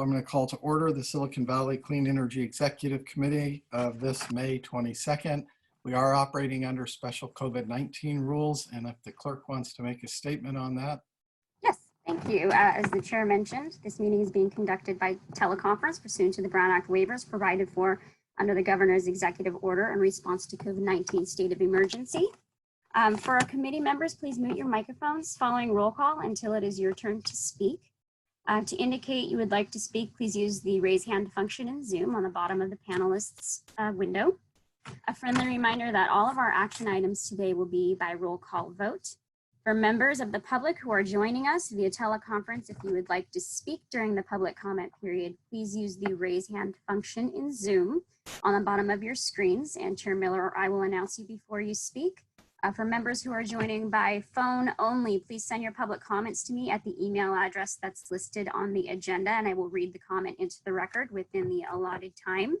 I'm going to call to order the Silicon Valley Clean Energy Executive Committee of this May 22nd. We are operating under special COVID-19 rules, and if the clerk wants to make a statement on that. Yes, thank you. As the chair mentioned, this meeting is being conducted by teleconference pursuant to the Brown Act waivers provided for under the governor's executive order in response to COVID-19 state of emergency. For our committee members, please mute your microphones following roll call until it is your turn to speak. To indicate you would like to speak, please use the raise hand function in Zoom on the bottom of the panelists window. A friendly reminder that all of our action items today will be by roll call vote. For members of the public who are joining us via teleconference, if you would like to speak during the public comment period, please use the raise hand function in Zoom on the bottom of your screens, and Chair Miller or I will announce you before you speak. For members who are joining by phone only, please send your public comments to me at the email address that's listed on the agenda, and I will read the comment into the record within the allotted time.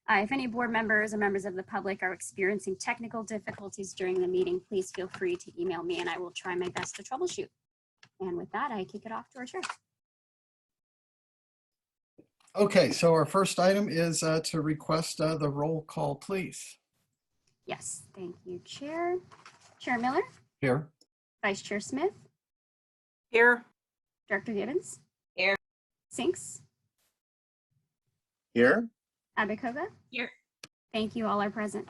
If any board members or members of the public are experiencing technical difficulties during the meeting, please feel free to email me and I will try my best to troubleshoot. And with that, I kick it off to our chair. Okay, so our first item is to request the roll call, please. Yes, thank you, Chair. Chair Miller? Here. Vice Chair Smith? Here. Director Gibbons? Here. Sinks? Here. Abakoga? Here. Thank you, all are present.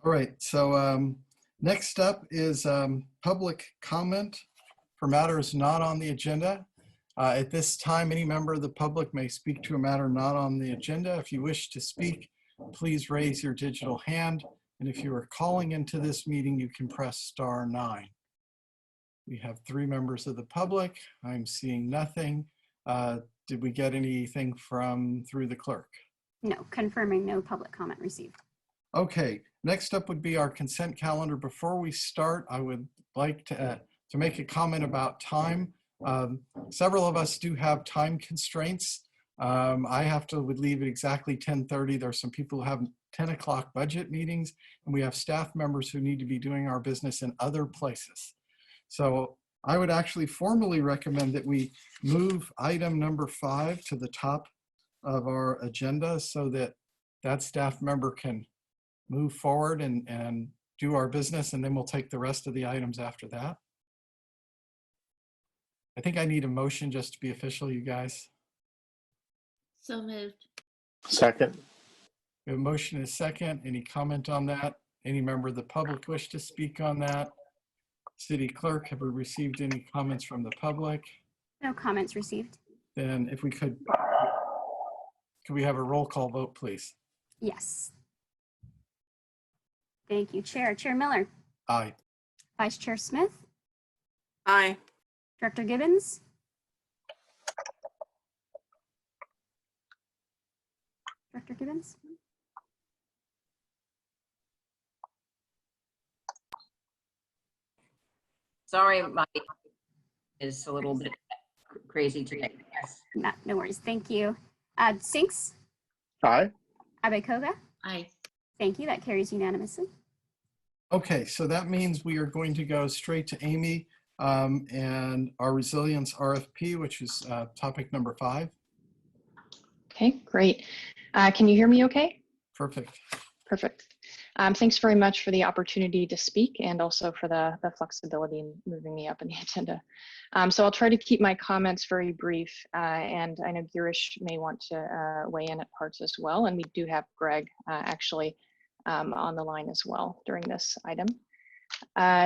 All right, so next up is public comment for matters not on the agenda. At this time, any member of the public may speak to a matter not on the agenda. If you wish to speak, please raise your digital hand. And if you are calling into this meeting, you can press *9. We have 3 members of the public. I'm seeing nothing. Did we get anything through the clerk? No, confirming no public comment received. Okay, next up would be our consent calendar. Before we start, I would like to make a comment about time. Several of us do have time constraints. I would leave at exactly 10:30. There are some people who have 10 o'clock budget meetings, and we have staff members who need to be doing our business in other places. So I would actually formally recommend that we move item number 5 to the top of our agenda so that that staff member can move forward and do our business, and then we'll take the rest of the items after that. I think I need a motion just to be official, you guys. So moved. Second. We have a motion and a second. Any comment on that? Any member of the public wish to speak on that? City Clerk, have we received any comments from the public? No comments received. Then if we could we have a roll call vote, please? Yes. Thank you, Chair. Chair Miller? Aye. Vice Chair Smith? Aye. Director Gibbons? Director Gibbons? Sorry, my is a little bit crazy today. Yes. No worries. Thank you. Sinks? Aye. Abakoga? Aye. Thank you. That carries unanimously. Okay, so that means we are going to go straight to Amy and our resilience RFP, which is topic number 5. Okay, great. Can you hear me okay? Perfect. Perfect. Thanks very much for the opportunity to speak and also for the flexibility in moving me up in the agenda. So I'll try to keep my comments very brief, and I know Girish may want to weigh in at parts as well, and we do have Greg actually on the line as well during this item.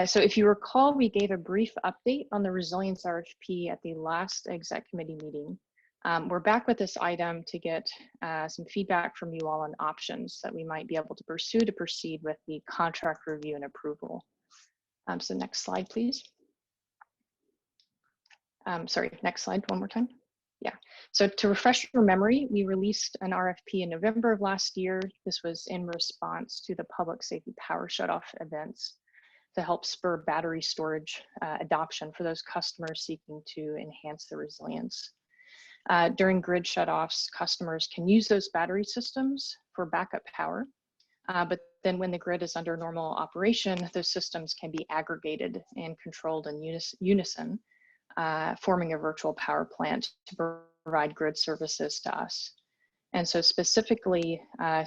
So if you recall, we gave a brief update on the resilience RFP at the last exec committee meeting. We're back with this item to get some feedback from you all on options that we might be able to pursue to proceed with the contract review and approval. So next slide, please. Sorry, next slide one more time. Yeah, so to refresh your memory, we released an RFP in November of last year. This was in response to the public safety power shutoff events to help spur battery storage adoption for those customers seeking to enhance their resilience. During grid shutoffs, customers can use those battery systems for backup power, but then when the grid is under normal operation, those systems can be aggregated and controlled in unison, forming a virtual power plant to provide grid services to us. And so specifically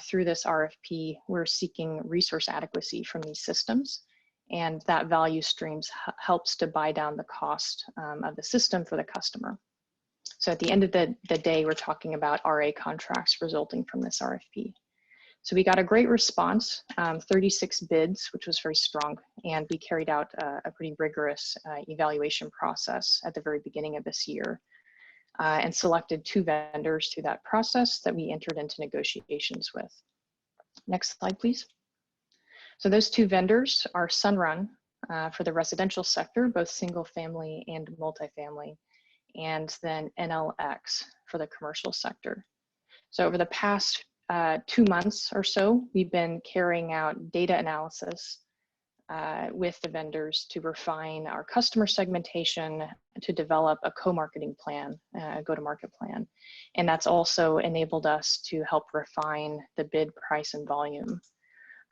through this RFP, we're seeking resource adequacy from these systems, and that value streams helps to buy down the cost of the system for the customer. So at the end of the day, we're talking about RA contracts resulting from this RFP. So we got a great response, 36 bids, which was very strong, and we carried out a pretty rigorous evaluation process at the very beginning of this year, and selected 2 vendors through that process that we entered into negotiations with. Next slide, please. So those 2 vendors are Sunrun for the residential sector, both single family and multifamily, and then NLX for the commercial sector. So over the past 2 months or so, we've been carrying out data analysis with the vendors to refine our customer segmentation, to develop a co-marketing plan, a go-to-market plan. And that's also enabled us to help refine the bid price and volume.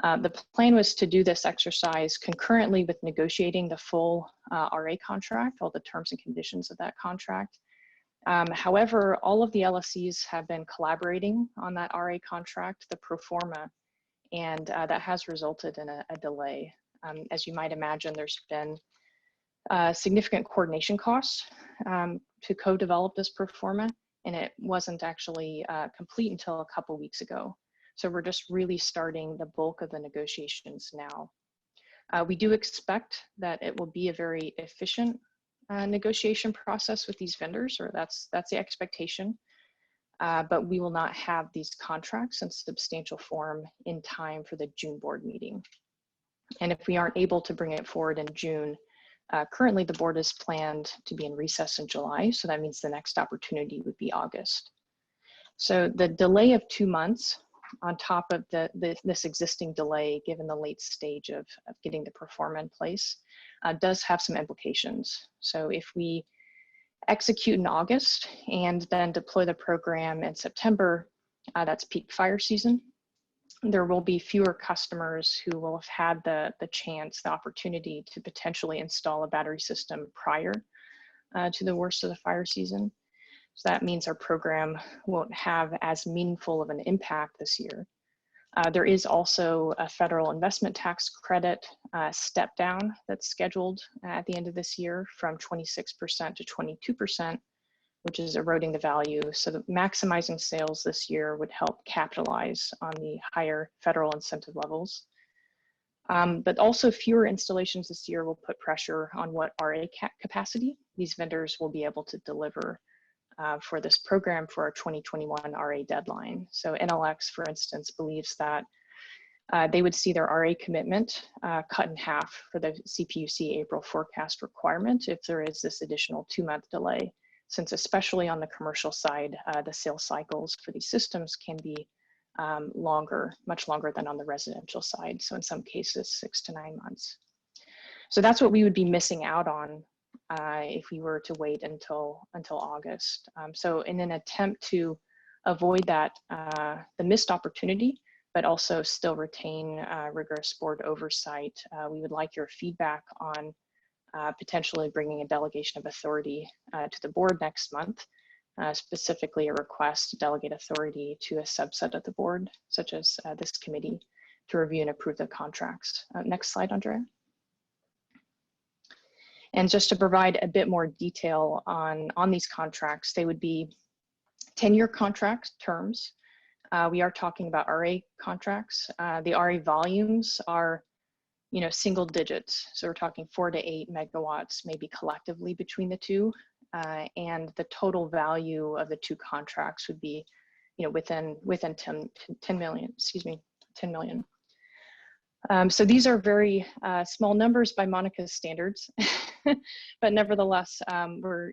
The plan was to do this exercise concurrently with negotiating the full RA contract, all the terms and conditions of that contract. However, all of the LSCs have been collaborating on that RA contract, the pro forma, and that has resulted in a delay. As you might imagine, there's been significant coordination costs to co-develop this pro forma, and it wasn't actually complete until a couple weeks ago. So we're just really starting the bulk of the negotiations now. We do expect that it will be a very efficient negotiation process with these vendors, or that's the expectation. But we will not have these contracts in substantial form in time for the June board meeting. And if we aren't able to bring it forward in June, currently the board is planned to be in recess in July, so that means the next opportunity would be August. So the delay of 2 months on top of this existing delay, given the late stage of getting the pro forma in place, does have some implications. So if we execute in August and then deploy the program in September, that's peak fire season, there will be fewer customers who will have had the opportunity to potentially install a battery system prior to the worst of the fire season. So that means our program won't have as meaningful of an impact this year. There is also a federal investment tax credit step down that's scheduled at the end of this year from 26% to 22%, which is eroding the value. So that maximizing sales this year would help capitalize on the higher federal incentive levels. But also fewer installations this year will put pressure on what RA capacity these vendors will be able to deliver for this program for our 2021 RA deadline. So NLX, for instance, believes that they would see their RA commitment cut in half for the CPUC April forecast requirement if there is this additional 2-month delay, since especially on the commercial side, the sales cycles for these systems can be longer, much longer than on the residential side. So in some cases, 6 to 9 months. So that's what we would be missing out on if we were to wait until August. So in an attempt to avoid that, the missed opportunity, but also still retain rigorous board oversight, we would like your feedback on potentially bringing a delegation of authority to the board next month, specifically a request to delegate authority to a subset of the board, such as this committee, to review and approve the contracts. Next slide, Andrea. And just to provide a bit more detail on these contracts, they would be 10-year contract terms. We are talking about RA contracts. The RA volumes are, single digits. So we're talking 4 to 8 megawatts, maybe collectively between the two. And the total value of the 2 contracts would be, within 10 million, 10 million. So these are very small numbers by Monica's standards, but nevertheless,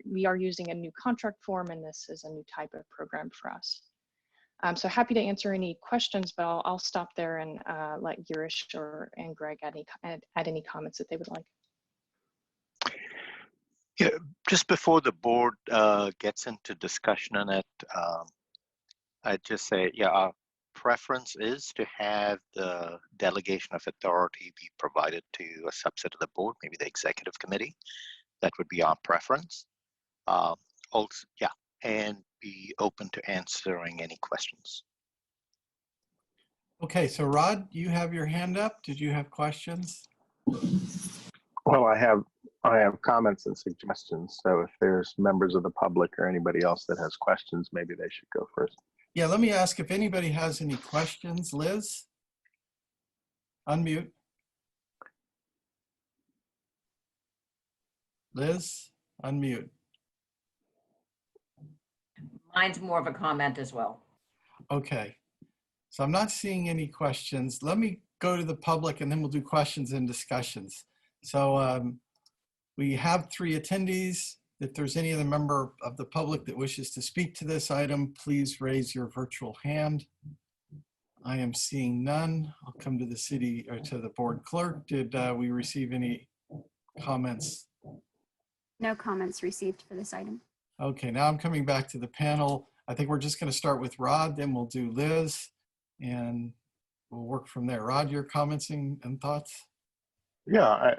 we are using a new contract form, and this is a new type of program for us. So happy to answer any questions, but I'll stop there and let Girish and Greg add any comments that they would like. Yeah, just before the board gets into discussion on it, I'd just say, yeah, our preference is to have the delegation of authority be provided to a subset of the board, maybe the executive committee. That would be our preference. Also, yeah, and be open to answering any questions. Okay, so Rod, you have your hand up. Did you have questions? Well, I have comments and suggestions. So if there's members of the public or anybody else that has questions, maybe they should go first. Yeah, let me ask if anybody has any questions. Liz? Unmute. Liz, unmute. Mine's more of a comment as well. Okay, so I'm not seeing any questions. Let me go to the public and then we'll do questions and discussions. So we have 3 attendees. If there's any other member of the public that wishes to speak to this item, please raise your virtual hand. I am seeing none. I'll come to the city or to the board clerk. Did we receive any comments? No comments received for this item. Okay, now I'm coming back to the panel. I think we're just going to start with Rod, then we'll do Liz, and we'll work from there. Rod, your comments and thoughts? Yeah,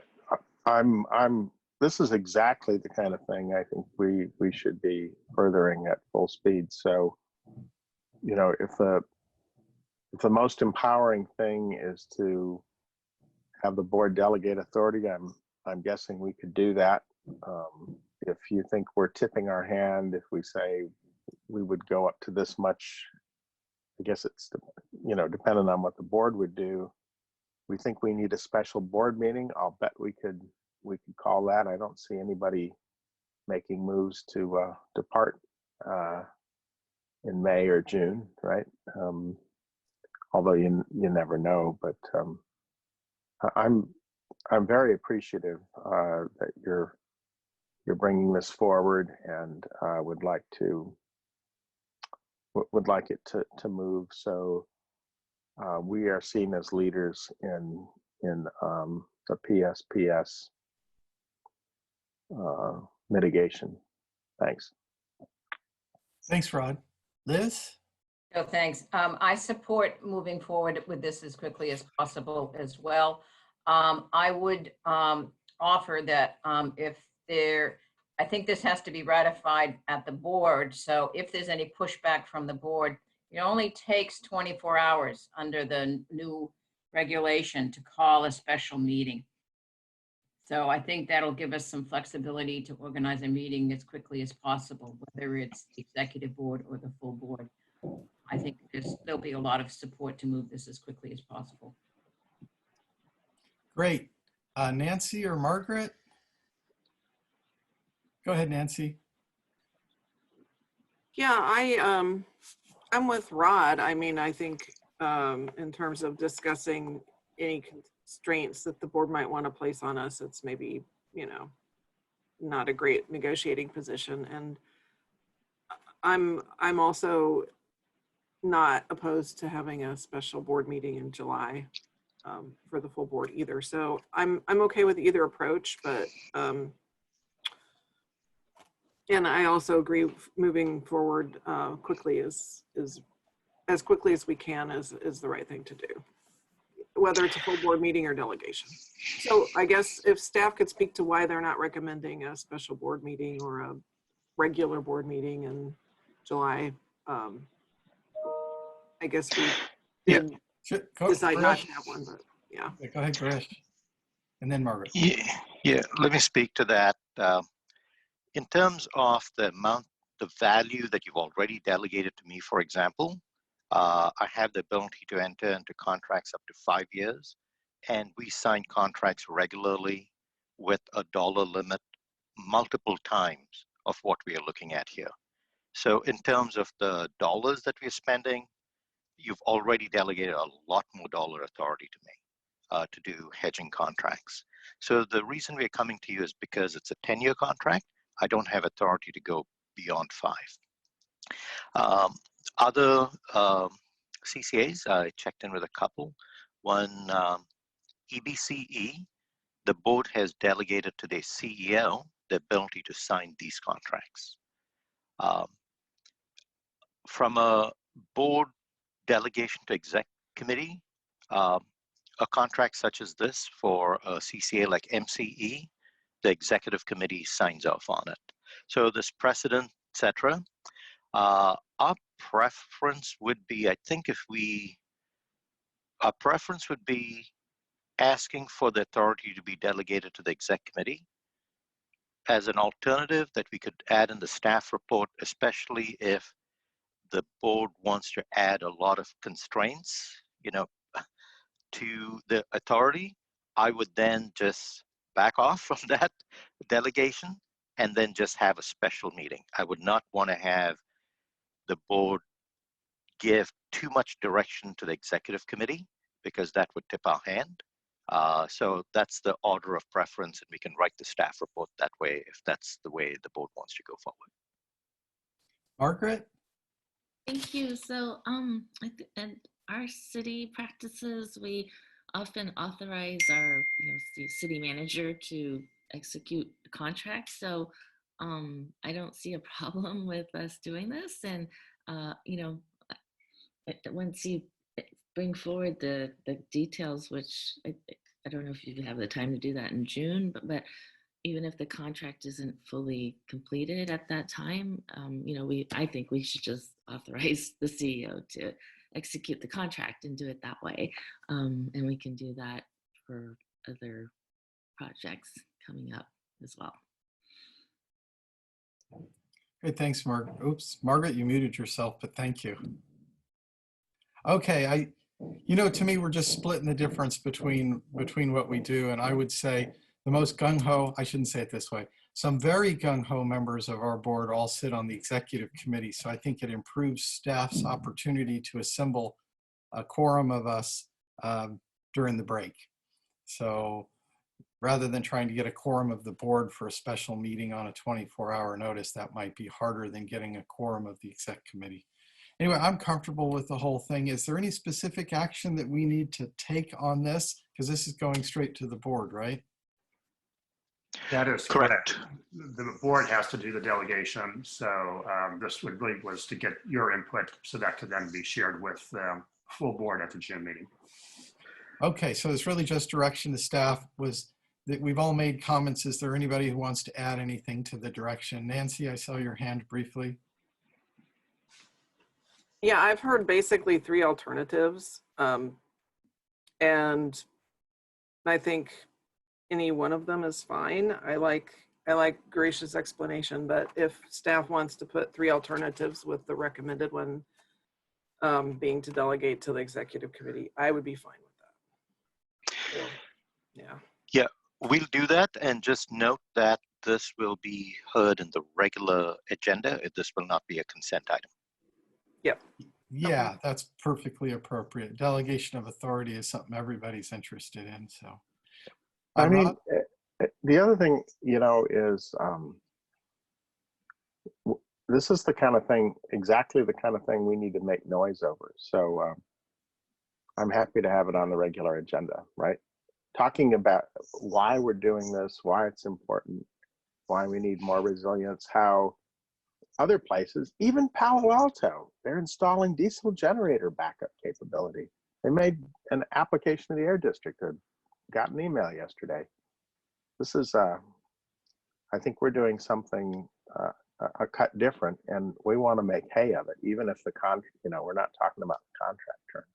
this is exactly the kind of thing I think we should be furthering at full speed. So, you know, if the most empowering thing is to have the board delegate authority, I'm guessing we could do that. If you think we're tipping our hand, if we say we would go up to this much, I guess it's, you know, depending on what the board would do. We think we need a special board meeting. I'll bet we could call that. I don't see anybody making moves to depart in May or June, right? Although you never know, but I'm very appreciative that you're bringing this forward, and would like it to move. So we are seen as leaders in the PSPS mitigation. Thanks. Thanks, Rod. Liz? So thanks. I support moving forward with this as quickly as possible as well. I would offer that I think this has to be ratified at the board. So if there's any pushback from the board, it only takes 24 hours under the new regulation to call a special meeting. So I think that'll give us some flexibility to organize a meeting as quickly as possible, whether it's the executive board or the full board. I think there'll be a lot of support to move this as quickly as possible. Great. Nancy or Margaret? Go ahead, Nancy. Yeah, I'm with Rod. I mean, I think in terms of discussing any constraints that the board might want to place on us, it's maybe, you know, not a great negotiating position. And I'm also not opposed to having a special board meeting in July for the full board either. So I'm okay with either approach, but and I also agree moving forward quickly is as quickly as we can is the right thing to do, whether it's a full board meeting or delegation. So I guess if staff could speak to why they're not recommending a special board meeting or a regular board meeting in July, I guess we did decide not to have one, but yeah. Go ahead, Girish. And then Margaret. Yeah, let me speak to that. In terms of the value that you've already delegated to me, for example, I have the ability to enter into contracts up to 5 years, and we sign contracts regularly with a dollar limit multiple times of what we are looking at here. So in terms of the dollars that we're spending, you've already delegated a lot more dollar authority to me to do hedging contracts. So the reason we're coming to you is because it's a 10-year contract. I don't have authority to go beyond 5. Other CCAs, I checked in with a couple. One, EBCE, the board has delegated to their CEO the ability to sign these contracts. From a board delegation to exec committee, a contract such as this for a CCA like MCE, the executive committee signs off on it. So this precedent, etc. Our preference would be, I think our preference would be asking for the authority to be delegated to the exec committee. As an alternative that we could add in the staff report, especially if the board wants to add a lot of constraints, to the authority, I would then just back off from that delegation and then just have a special meeting. I would not want to have the board give too much direction to the executive committee because that would tip our hand. So that's the order of preference, and we can write the staff report that way if that's the way the board wants to go forward. Margaret? Thank you. So, and our city practices, we often authorize our, the city manager to execute the contract. So, I don't see a problem with us doing this. And, once you bring forward the details, which I don't know if you have the time to do that in June, but even if the contract isn't fully completed at that time, I think we should just authorize the CEO to execute the contract and do it that way. And we can do that for other projects coming up as well. Great, thanks, Margaret. Oops, Margaret, you muted yourself, but thank you. Okay, to me, we're just splitting the difference between what we do, and I would say the most gung-ho, I shouldn't say it this way, some very gung-ho members of our board all sit on the executive committee, so I think it improves staff's opportunity to assemble a quorum of us during the break. So rather than trying to get a quorum of the board for a special meeting on a 24-hour notice, that might be harder than getting a quorum of the exec committee. Anyway, I'm comfortable with the whole thing. Is there any specific action that we need to take on this? Because this is going straight to the board, right? That is Correct. The board has to do the delegation. So this was to get your input so that could then be shared with the full board at the June meeting. Okay, so it's really just direction to staff. Was that we've all made comments. Is there anybody who wants to add anything to the direction? Nancy, I saw your hand briefly. Yeah, I've heard basically 3 alternatives. And I think any one of them is fine. I like Gracious explanation, but if staff wants to put 3 alternatives with the recommended one being to delegate to the executive committee, I would be fine with that. So, yeah. Yeah, we'll do that, and just note that this will be heard in the regular agenda. This will not be a consent item. Yep. Yeah, that's perfectly appropriate. Delegation of authority is something everybody's interested in. So, I mean, the other thing, is this is the kind of thing, exactly the kind of thing we need to make noise over. So I'm happy to have it on the regular agenda, right? Talking about why we're doing this, why it's important, why we need more resilience, how other places, even Palo Alto, they're installing diesel generator backup capability. They made an application to the Air District. I got an email yesterday. This is, I think we're doing something a cut different, and we want to make hay of it, even if the we're not talking about the contract terms.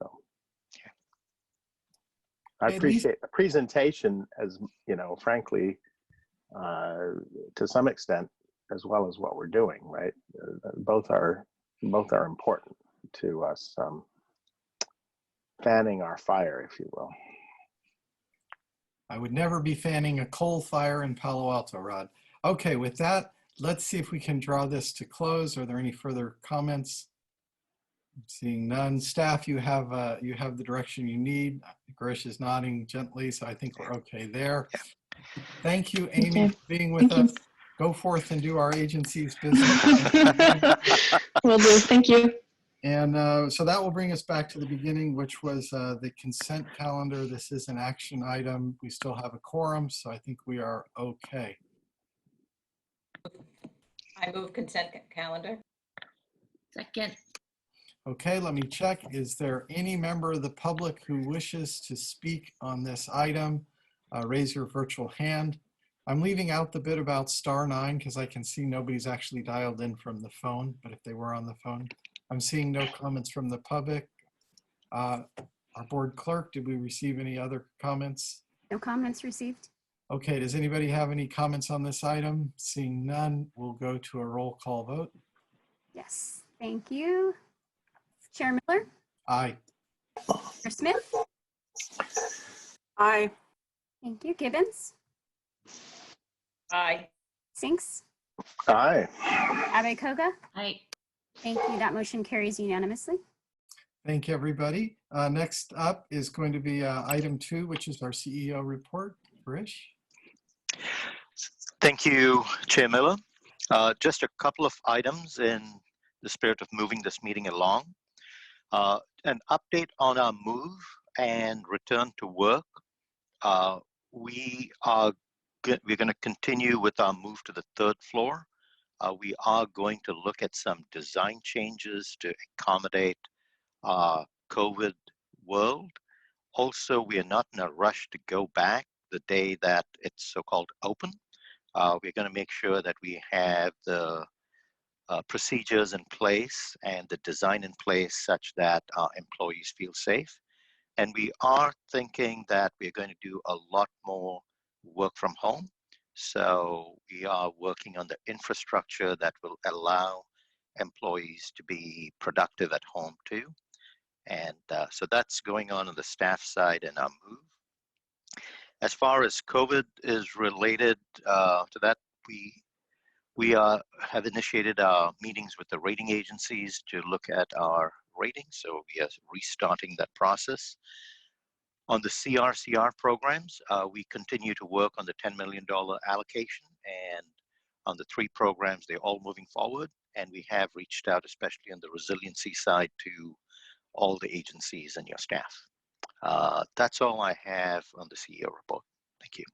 So, I appreciate the presentation, as frankly, to some extent, as well as what we're doing, right? Both are important to us fanning our fire, if you will. I would never be fanning a coal fire in Palo Alto, Rod. Okay, with that, let's see if we can draw this to close. Are there any further comments? Seeing none. Staff, you have the direction you need. Grish is nodding gently, so I think we're okay there. Thank you, Amy, for being with us. Go forth and do our agency's business. Will do. Thank you. And so that will bring us back to the beginning, which was the consent calendar. This is an action item. We still have a quorum, so I think we are okay. I move consent calendar. Second. Okay, let me check. Is there any member of the public who wishes to speak on this item? Raise your virtual hand. I'm leaving out the bit about *9 because I can see nobody's actually dialed in from the phone, but if they were on the phone. I'm seeing no comments from the public. Our board clerk, did we receive any other comments? No comments received. Okay, does anybody have any comments on this item? Seeing none, we'll go to a roll call vote. Yes, thank you. Chair Miller, Aye. Chair Smith, Aye. thank you. Gibbons, Aye. Sinks, Aye. Abe Koga, I, thank you. That motion carries unanimously. Thank you, everybody. Next up is going to be item 2, which is our CEO report. Girish? Thank you, Chair Miller. Just a couple of items in the spirit of moving this meeting along. An update on our move and return to work. We're going to continue with our move to the 3rd floor. We are going to look at some design changes to accommodate our COVID world. Also, we are not in a rush to go back the day that it's so-called open. We're going to make sure that we have the procedures in place and the design in place such that our employees feel safe. And we are thinking that we're going to do a lot more work from home. So we are working on the infrastructure that will allow employees to be productive at home too. And so that's going on the staff side in our move. As far as COVID is related to that, we have initiated our meetings with the rating agencies to look at our ratings. So we are restarting that process. On the CRCR programs, we continue to work on the $10 million allocation, and on the 3 programs, they're all moving forward. And we have reached out, especially on the resiliency side, to all the agencies and your staff. That's all I have on the CEO report. Thank you.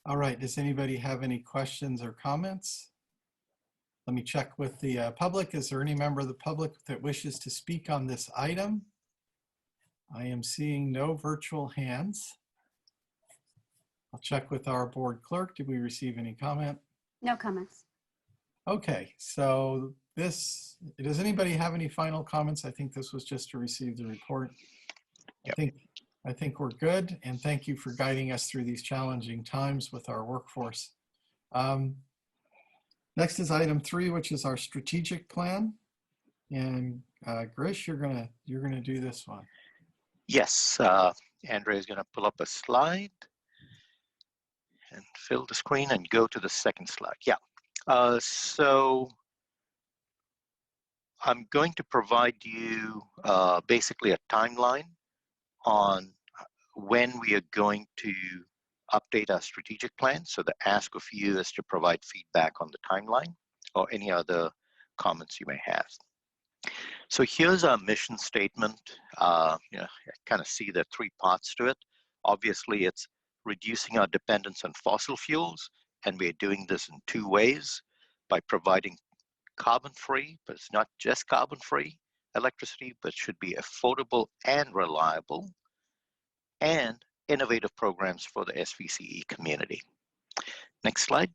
All right, does anybody have any questions or comments? Let me check with the public. Is there any member of the public that wishes to speak on this item? I am seeing no virtual hands. I'll check with our board clerk. Did we receive any comment? No comments. Okay, so does anybody have any final comments? I think this was just to receive the report. Yep. I think we're good, and thank you for guiding us through these challenging times with our workforce. Next is item 3, which is our strategic plan. And Girish, you're gonna do this one. Yes, Andrea is going to pull up a slide and fill the screen and go to the second slide. Yeah. So I'm going to provide you basically a timeline on when we are going to update our strategic plan. So the ask of you is to provide feedback on the timeline or any other comments you may have. So here's our mission statement. I kind of see the 3 parts to it. Obviously, it's reducing our dependence on fossil fuels, and we're doing this in 2 ways: by providing carbon-free, but it's not just carbon-free electricity, but should be affordable and reliable, and innovative programs for the SVCE community. Next slide.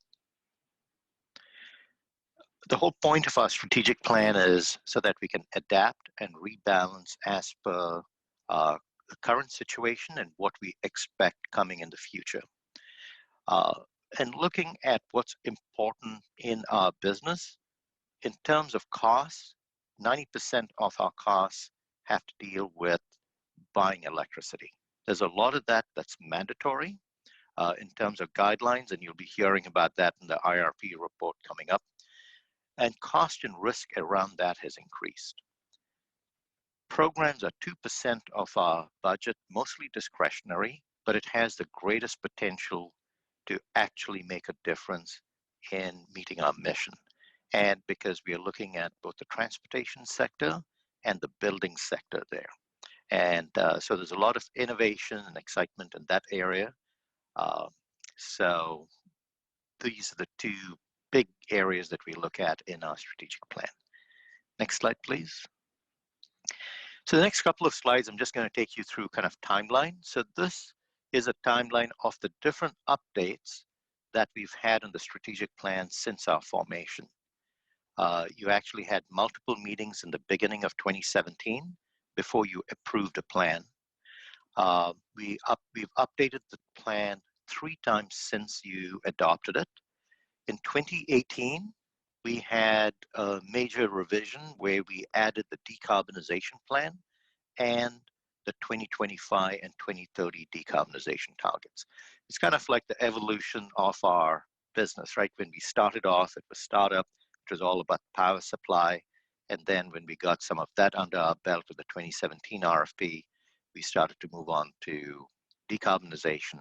The whole point of our strategic plan is so that we can adapt and rebalance as per the current situation and what we expect coming in the future. And looking at what's important in our business, in terms of costs, 90% of our costs have to deal with buying electricity. There's a lot of that that's mandatory in terms of guidelines, and you'll be hearing about that in the IRP report coming up. And cost and risk around that has increased. Programs are 2% of our budget, mostly discretionary, but it has the greatest potential to actually make a difference in meeting our mission. And because we are looking at both the transportation sector and the building sector there. And so there's a lot of innovation and excitement in that area. So these are the 2 big areas that we look at in our strategic plan. Next slide, please. So the next couple of slides, I'm just going to take you through kind of timeline. So this is a timeline of the different updates that we've had on the strategic plan since our formation. You actually had multiple meetings in the beginning of 2017 before you approved a plan. We've updated the plan 3 times since you adopted it. In 2018, we had a major revision where we added the decarbonization plan and the 2025 and 2030 decarbonization targets. It's kind of like the evolution of our business, right? When we started off, it was startup, it was all about power supply. And then when we got some of that under our belt with the 2017 RFP, we started to move on to decarbonization,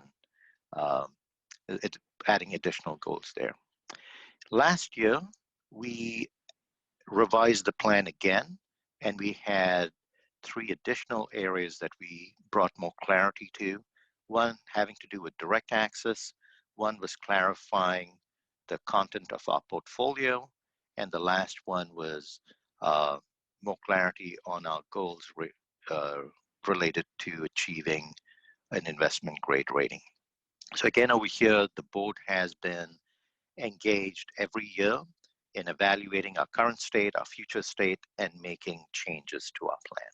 adding additional goals there. Last year, we revised the plan again, and we had 3 additional areas that we brought more clarity to. One having to do with direct access, one was clarifying the content of our portfolio, and the last one was more clarity on our goals related to achieving an investment grade rating. So again, over here, the board has been engaged every year in evaluating our current state, our future state, and making changes to our plan.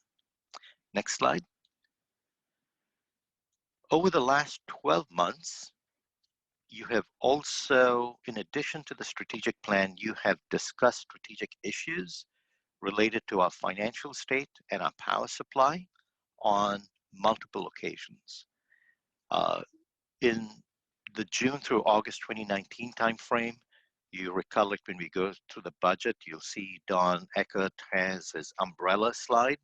Next slide. Over the last 12 months, you have also, in addition to the strategic plan, you have discussed strategic issues related to our financial state and our power supply on multiple occasions. In the June through August 2019 timeframe, you recollect when we go through the budget, you'll see Don Eckert has his umbrella slide,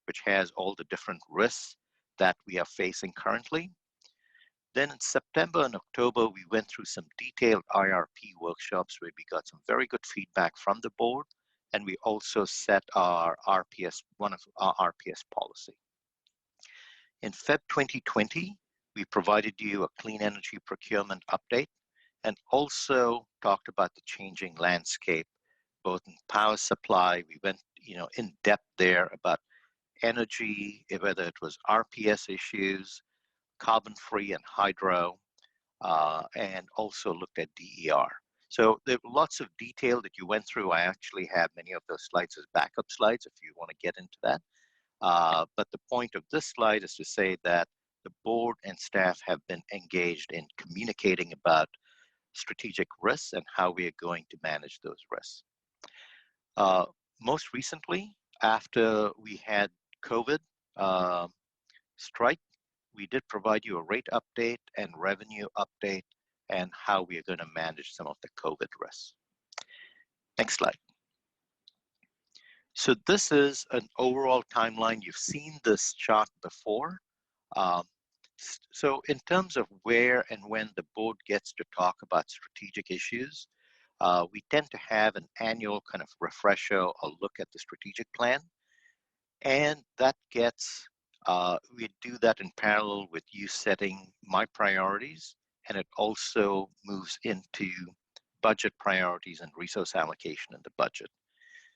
which has all the different risks that we are facing currently. Then in September and October, we went through some detailed IRP workshops where we got some very good feedback from the board, and we also set our RPS, one of our RPS policy. In Feb 2020, we provided you a clean energy procurement update and also talked about the changing landscape, both in power supply. We went, in depth there about energy, whether it was RPS issues, carbon-free and hydro, and also looked at DER. So there were lots of detail that you went through. I actually have many of those slides as backup slides if you want to get into that. But the point of this slide is to say that the board and staff have been engaged in communicating about strategic risks and how we are going to manage those risks. Most recently, after we had COVID strike, we did provide you a rate update and revenue update and how we are going to manage some of the COVID risks. Next slide. So this is an overall timeline. You've seen this chart before. So in terms of where and when the board gets to talk about strategic issues, we tend to have an annual kind of refresher or look at the strategic plan. And that gets, we do that in parallel with you setting my priorities, and it also moves into budget priorities and resource allocation in the budget.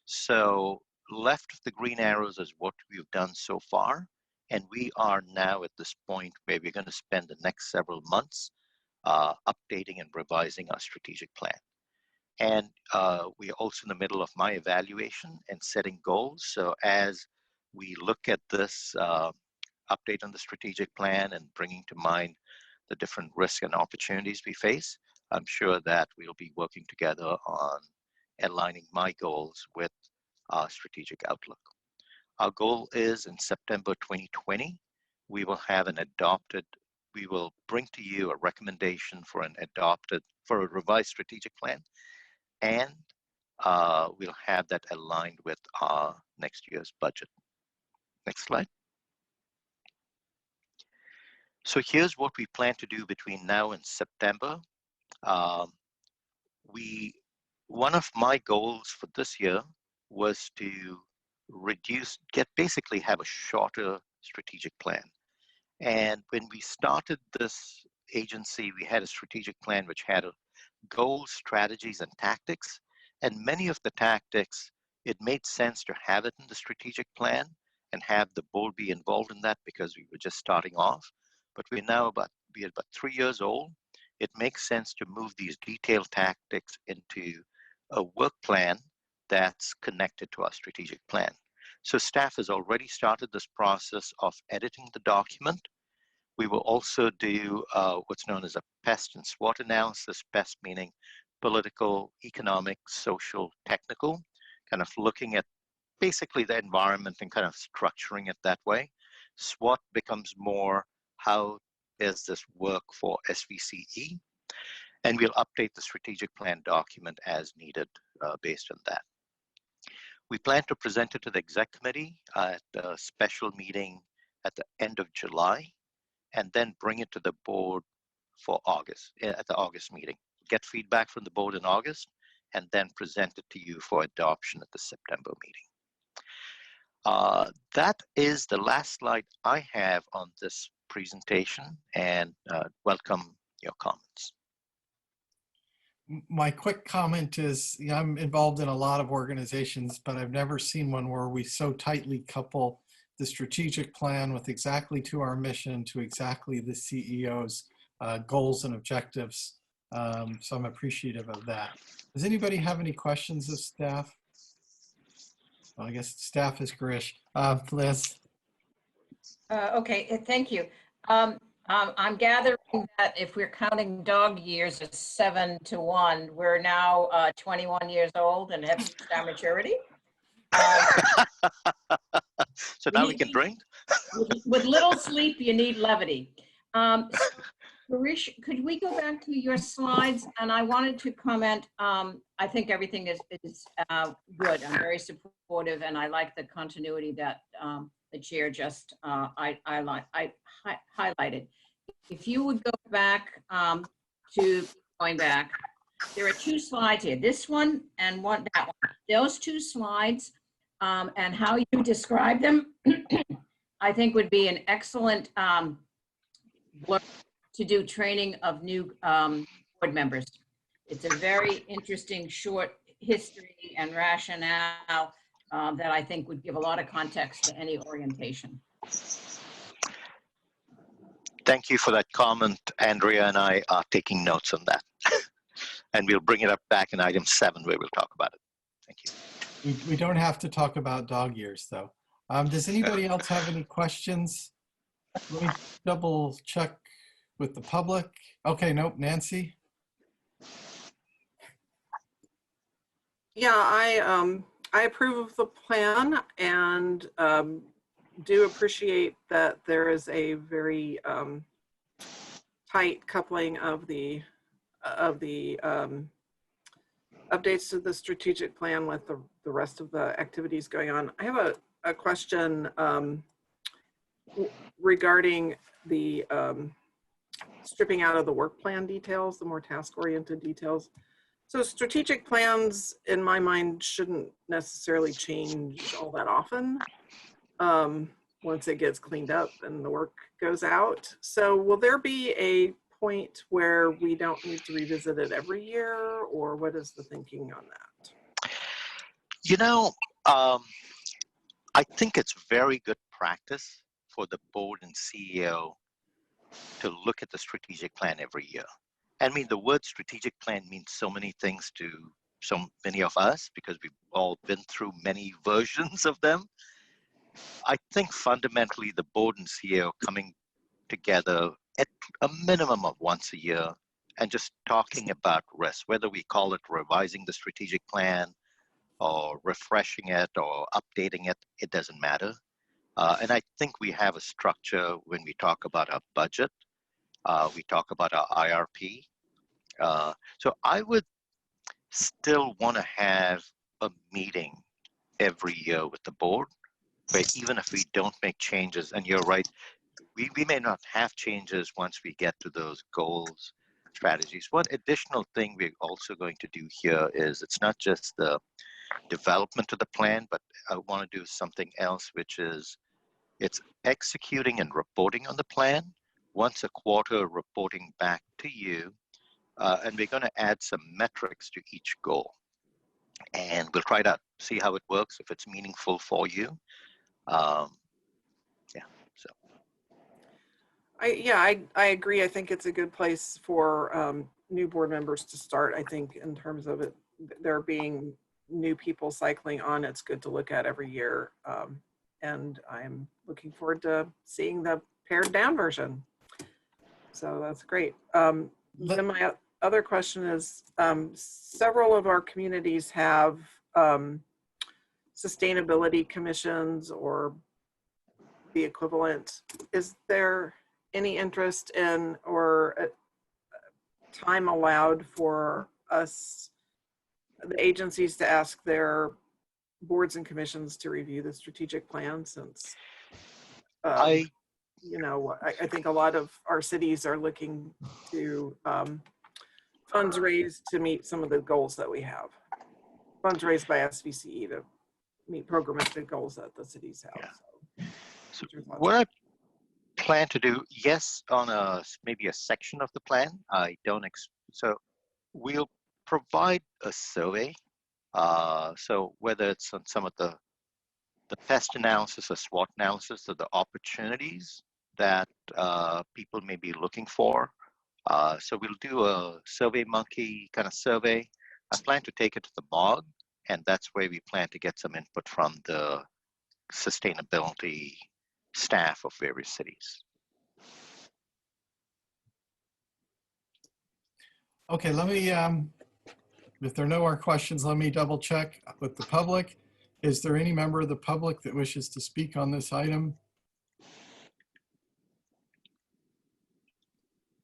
So left of the green arrows is what we've done so far. And we are now at this point where we're going to spend the next several months updating and revising our strategic plan. And we are also in the middle of my evaluation and setting goals. So as we look at this update on the strategic plan and bringing to mind the different risks and opportunities we face, I'm sure that we'll be working together on aligning my goals with our strategic outlook. Our goal is in September 2020, we will have we will bring to you a recommendation for a revised strategic plan, and we'll have that aligned with our next year's budget. Next slide. So here's what we plan to do between now and September. One of my goals for this year was to basically have a shorter strategic plan. And when we started this agency, we had a strategic plan which had goals, strategies, and tactics. And many of the tactics, it made sense to have it in the strategic plan and have the board be involved in that because we were just starting off. But we're now about be about 3 years old, it makes sense to move these detailed tactics into a work plan that's connected to our strategic plan. So staff has already started this process of editing the document. We will also do what's known as a pest and SWOT analysis, pest meaning political, economic, social, technical, kind of looking at basically the environment and kind of structuring it that way. SWOT becomes more, how does this work for SVCE? And we'll update the strategic plan document as needed based on that. We plan to present it to the exec committee at a special meeting at the end of July, and then bring it to the board for August, at the August meeting. Get feedback from the board in August, and then present it to you for adoption at the September meeting. That is the last slide I have on this presentation, and welcome your comments. My quick comment is, I'm involved in a lot of organizations, but I've never seen one where we so tightly couple the strategic plan with exactly to our mission, to exactly the CEO's goals and objectives. So I'm appreciative of that. Does anybody have any questions of staff? Well, I guess staff is Girish. Liz? Okay, thank you. I'm gathering that if we're counting dog years as 7 to 1, we're now 21 years old and have reached our maturity. So now we can drink? With little sleep, you need levity. Girish, could we go back to your slides? And I wanted to comment, I think everything is good. I'm very supportive, and I like the continuity that the chair just highlighted. If you would go back going back, there are 2 slides here, this one and that one. Those 2 slides and how you describe them, I think would be an excellent to do training of new board members. It's a very interesting short history and rationale that I think would give a lot of context to any orientation. Thank you for that comment. Andrea and I are taking notes on that. And we'll bring it up back in item 7 where we'll talk about it. Thank you. We don't have to talk about dog years though. Does anybody else have any questions? Let me double check with the public. Okay, nope, Nancy? Yeah, I approve of the plan, and do appreciate that there is a very tight coupling of the updates to the strategic plan with the rest of the activities going on. I have a question regarding the stripping out of the work plan details, the more task-oriented details. So strategic plans, in my mind, shouldn't necessarily change all that often once it gets cleaned up and the work goes out. So will there be a point where we don't need to revisit it every year, or what is the thinking on that? You know, I think it's very good practice for the board and CEO to look at the strategic plan every year. I mean, the word strategic plan means so many things to so many of us because we've all been through many versions of them. I think fundamentally the board and CEO coming together at a minimum of once a year and just talking about risk, whether we call it revising the strategic plan or refreshing it or updating it, it doesn't matter. And I think we have a structure when we talk about our budget. We talk about our IRP. So I would still want to have a meeting every year with the board, where even if we don't make changes, and you're right, we may not have changes once we get to those goals, strategies. One additional thing we're also going to do here is it's not just the development of the plan, but I want to do something else, which is it's executing and reporting on the plan, once a quarter reporting back to you, and we're going to add some metrics to each goal. And we'll try to see how it works, if it's meaningful for you. Yeah, so. I agree. I think it's a good place for new board members to start. I think in terms of it, there being new people cycling on, it's good to look at every year. And I'm looking forward to seeing the pared down version. So that's great. Then my other question is, several of our communities have sustainability commissions or the equivalent. Is there any interest in or time allowed for us, the agencies, to ask their boards and commissions to review the strategic plan, since I think a lot of our cities are looking to funds raised to meet some of the goals that we have. Funds raised by SVCE to meet programmatic goals that the cities have. Yeah. So what I plan to do, yes, on maybe a section of the plan. I don't. So we'll provide a survey. So whether it's on some of the pest analysis or SWOT analysis of the opportunities that people may be looking for. So we'll do a Survey Monkey kind of survey. I plan to take it to the BOG, and that's where we plan to get some input from the sustainability staff of various cities. Okay, let me, if there are no more questions, let me double check with the public. Is there any member of the public that wishes to speak on this item?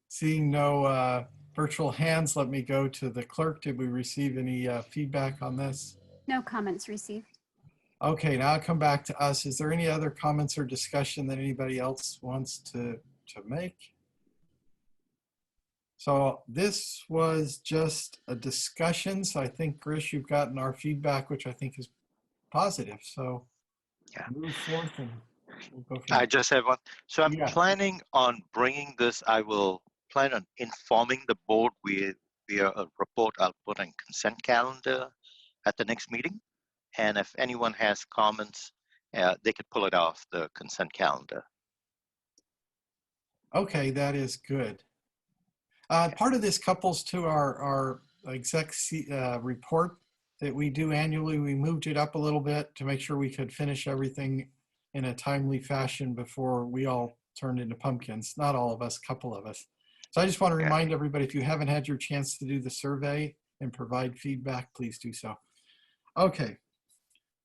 Seeing no virtual hands, let me go to the clerk. Did we receive any feedback on this? No comments received. Okay, now I'll come back to us. Is there any other comments or discussion that anybody else wants to make? So this was just a discussion. So I think, Grish, you've gotten our feedback, which I think is positive. So yeah, move forth and we'll go from I there. just have one. So I'm Yeah. planning on bringing this. I will plan on informing the board via a report I'll put on consent calendar at the next meeting. And if anyone has comments, they could pull it off the consent calendar. Okay, that is good. Part of this couples to our exec report that we do annually. We moved it up a little bit to make sure we could finish everything in a timely fashion before we all turned into pumpkins. Not all of us, a couple of us. So I just want to remind everybody, if you haven't had your chance to do the survey and provide feedback, please do so. Okay,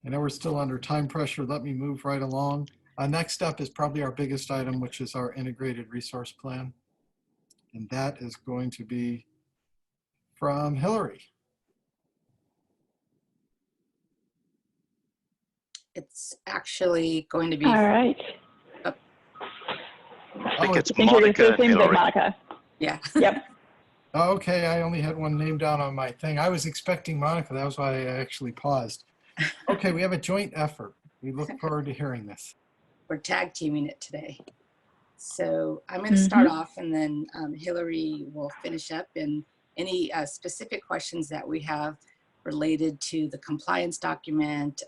I know we're still under time pressure. Let me move right along. Next up is probably our biggest item, which is our integrated resource plan. And that is going to be from Hillary. It's actually going to be. All right. I think it's I think you're Monica and but Hillary. Monica. Yeah. Yep. Okay, I only had one name down on my thing. I was expecting Monica. That was why I actually paused. Okay, we have a joint effort. We look forward to hearing this. We're tag teaming it today. So I'm going to start off, and then Hillary will finish up. And any specific questions that we have related to the compliance document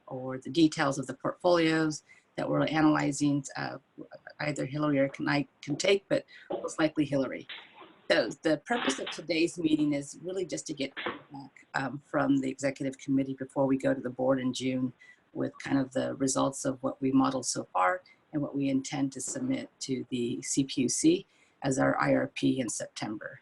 or the details of the portfolios that we're analyzing, either Hillary or I can take, but most likely Hillary. So the purpose of today's meeting is really just to get feedback from the executive committee before we go to the board in June with kind of the results of what we modeled so far and what we intend to submit to the CPUC as our IRP in September.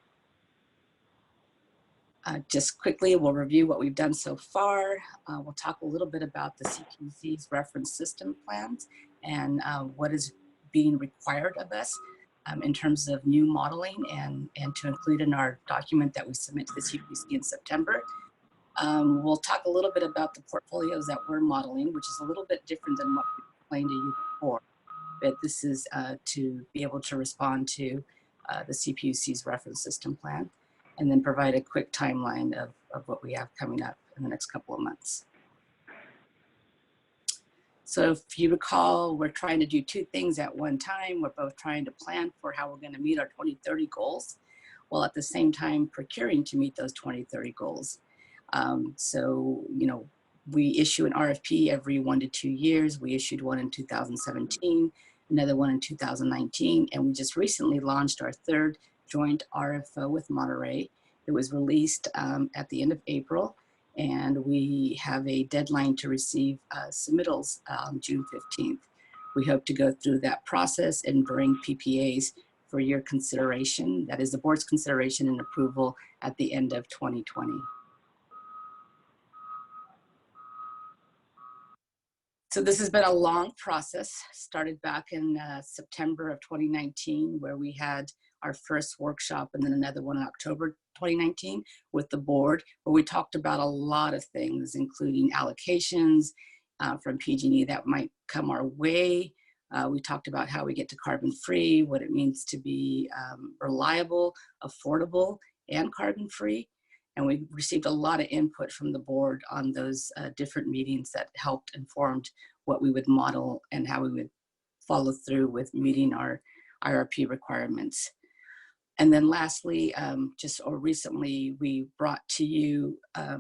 Just quickly, we'll review what we've done so far. We'll talk a little bit about the CPUC's reference system plans and what is being required of us in terms of new modeling and to include in our document that we submit to the CPUC in September. We'll talk a little bit about the portfolios that we're modeling, which is a little bit different than what we explained to you before. But this is to be able to respond to the CPUC's reference system plan, and then provide a quick timeline of what we have coming up in the next couple of months. So if you recall, we're trying to do two things at one time. We're both trying to plan for how we're going to meet our 2030 goals, while at the same time procuring to meet those 2030 goals. So, you know, we issue an RFP every 1 to 2 years. We issued one in 2017. another one in 2019. And we just recently launched our third joint RFO with Monterey. It was released at the end of April, and we have a deadline to receive submittals on June 15th. We hope to go through that process and bring PPAs for your consideration. That is the board's consideration and approval at the end of 2020. So this has been a long process, started back in September of 2019, where we had our first workshop and then another one in October 2019 with the board, where we talked about a lot of things, including allocations from PG&E that might come our way. We talked about how we get to carbon free, what it means to be reliable, affordable, and carbon free. And we received a lot of input from the board on those different meetings that helped informed what we would model and how we would follow through with meeting our IRP requirements. And then lastly, recently, we brought to you a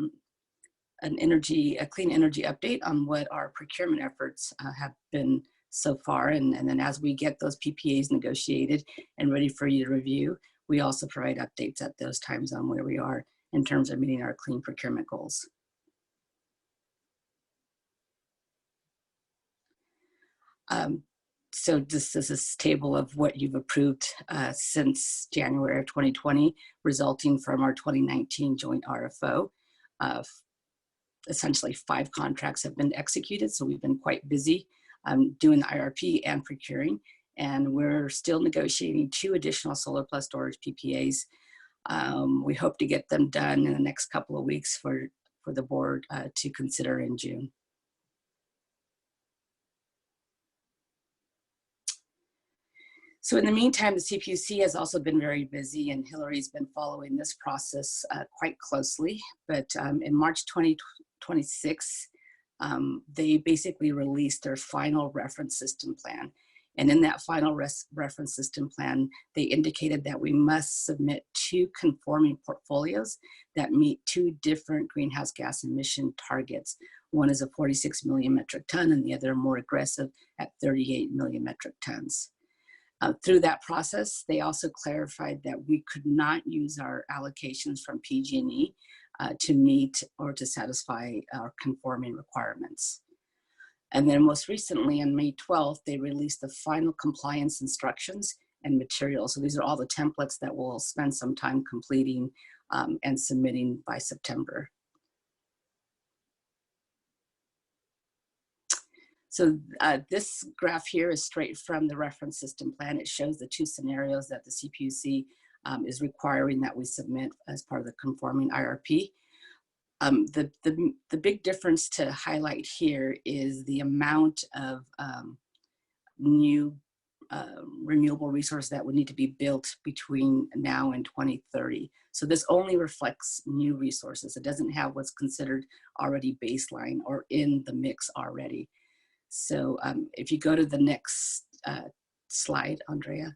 clean energy update on what our procurement efforts have been so far. And then as we get those PPAs negotiated and ready for you to review, we also provide updates at those times on where we are in terms of meeting our clean procurement goals. So this is a table of what you've approved since January of 2020, resulting from our 2019 joint RFO. Essentially 5 contracts have been executed, so we've been quite busy doing the IRP and procuring, and we're still negotiating 2 additional solar plus storage PPAs. We hope to get them done in the next couple of weeks for the board to consider in June. So in the meantime, the CPUC has also been very busy, and Hillary's been following this process quite closely. But in March 2026, they basically released their final reference system plan. And in that final reference system plan, they indicated that we must submit 2 conforming portfolios that meet 2 different greenhouse gas emission targets. One is a 46 million metric ton, and the other more aggressive at 38 million metric tons. Through that process, they also clarified that we could not use our allocations from PG&E to meet or to satisfy our conforming requirements. And then most recently, on May 12th, they released the final compliance instructions and materials. So these are all the templates that we'll spend some time completing and submitting by September. So this graph here is straight from the reference system plan. It shows the 2 scenarios that the CPUC is requiring that we submit as part of the conforming IRP. The big difference to highlight here is the amount of new renewable resource that would need to be built between now and 2030. So this only reflects new resources. It doesn't have what's considered already baseline or in the mix already. So if you go to the next slide, Andrea,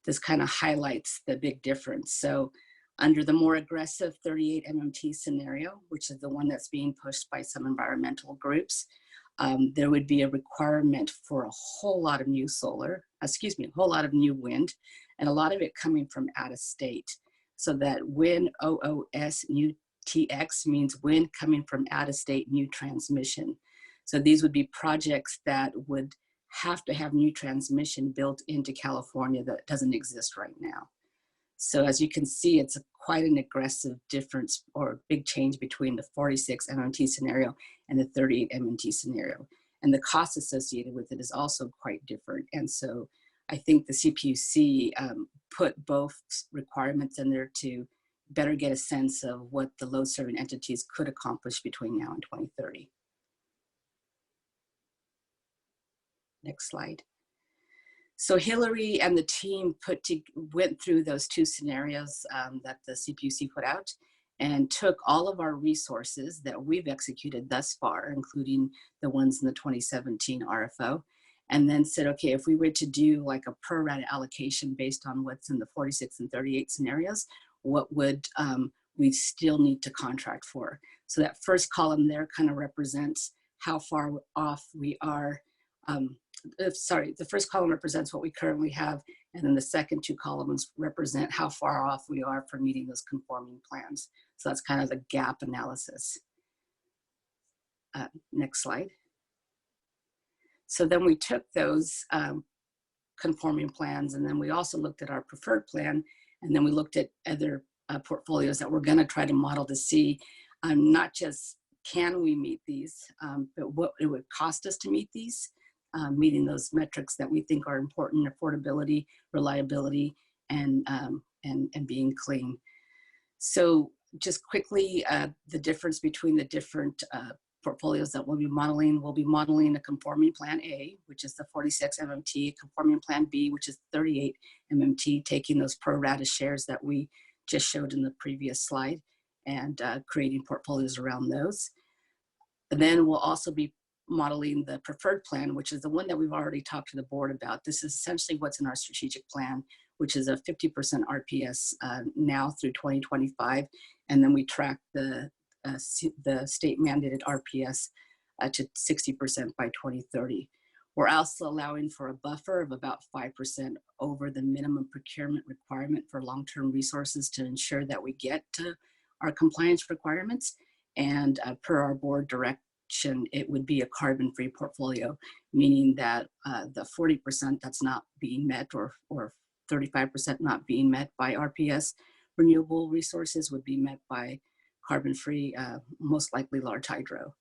this kind of highlights the big difference. So under the more aggressive 38 MMT scenario, which is the one that's being pushed by some environmental groups, there would be a requirement for a whole lot of new a whole lot of new wind, and a lot of it coming from out of state. So that wind OOS new TX means wind coming from out of state new transmission. So these would be projects that would have to have new transmission built into California that doesn't exist right now. So as you can see, it's quite an aggressive difference or big change between the 46 MMT scenario and the 38 MMT scenario. And the cost associated with it is also quite different. And so I think the CPUC put both requirements in there to better get a sense of what the load serving entities could accomplish between now and 2030. Next slide. So Hillary and the team went through those 2 scenarios that the CPUC put out and took all of our resources that we've executed thus far, including the ones in the 2017 RFO, and then said, okay, if we were to do like a pro rata allocation based on what's in the 46 and 38 scenarios, what would we still need to contract for? So that first column there kind of represents how far off we are sorry, the first column represents what we currently have, and then the second two columns represent how far off we are from meeting those conforming plans. So that's kind of the gap analysis. Next slide. So then we took those conforming plans, and then we also looked at our preferred plan, and then we looked at other portfolios that we're going to try to model to see not just can we meet these, but what it would cost us to meet these, meeting those metrics that we think are important: affordability, reliability, and being clean. So just quickly, the difference between the different portfolios that we'll be modeling a conforming plan A, which is the 46 MMT, conforming plan B, which is 38 MMT, taking those pro rata shares that we just showed in the previous slide and creating portfolios around those. And then we'll also be modeling the preferred plan, which is the one that we've already talked to the board about. This is essentially what's in our strategic plan, which is a 50% RPS now through 2025. And then we track the state mandated RPS to 60% by 2030. We're also allowing for a buffer of about 5% over the minimum procurement requirement for long-term resources to ensure that we get to our compliance requirements. And per our board direction, it would be a carbon-free portfolio, meaning that the 40% that's not being met or 35% not being met by RPS renewable resources would be met by carbon-free, most likely large hydro.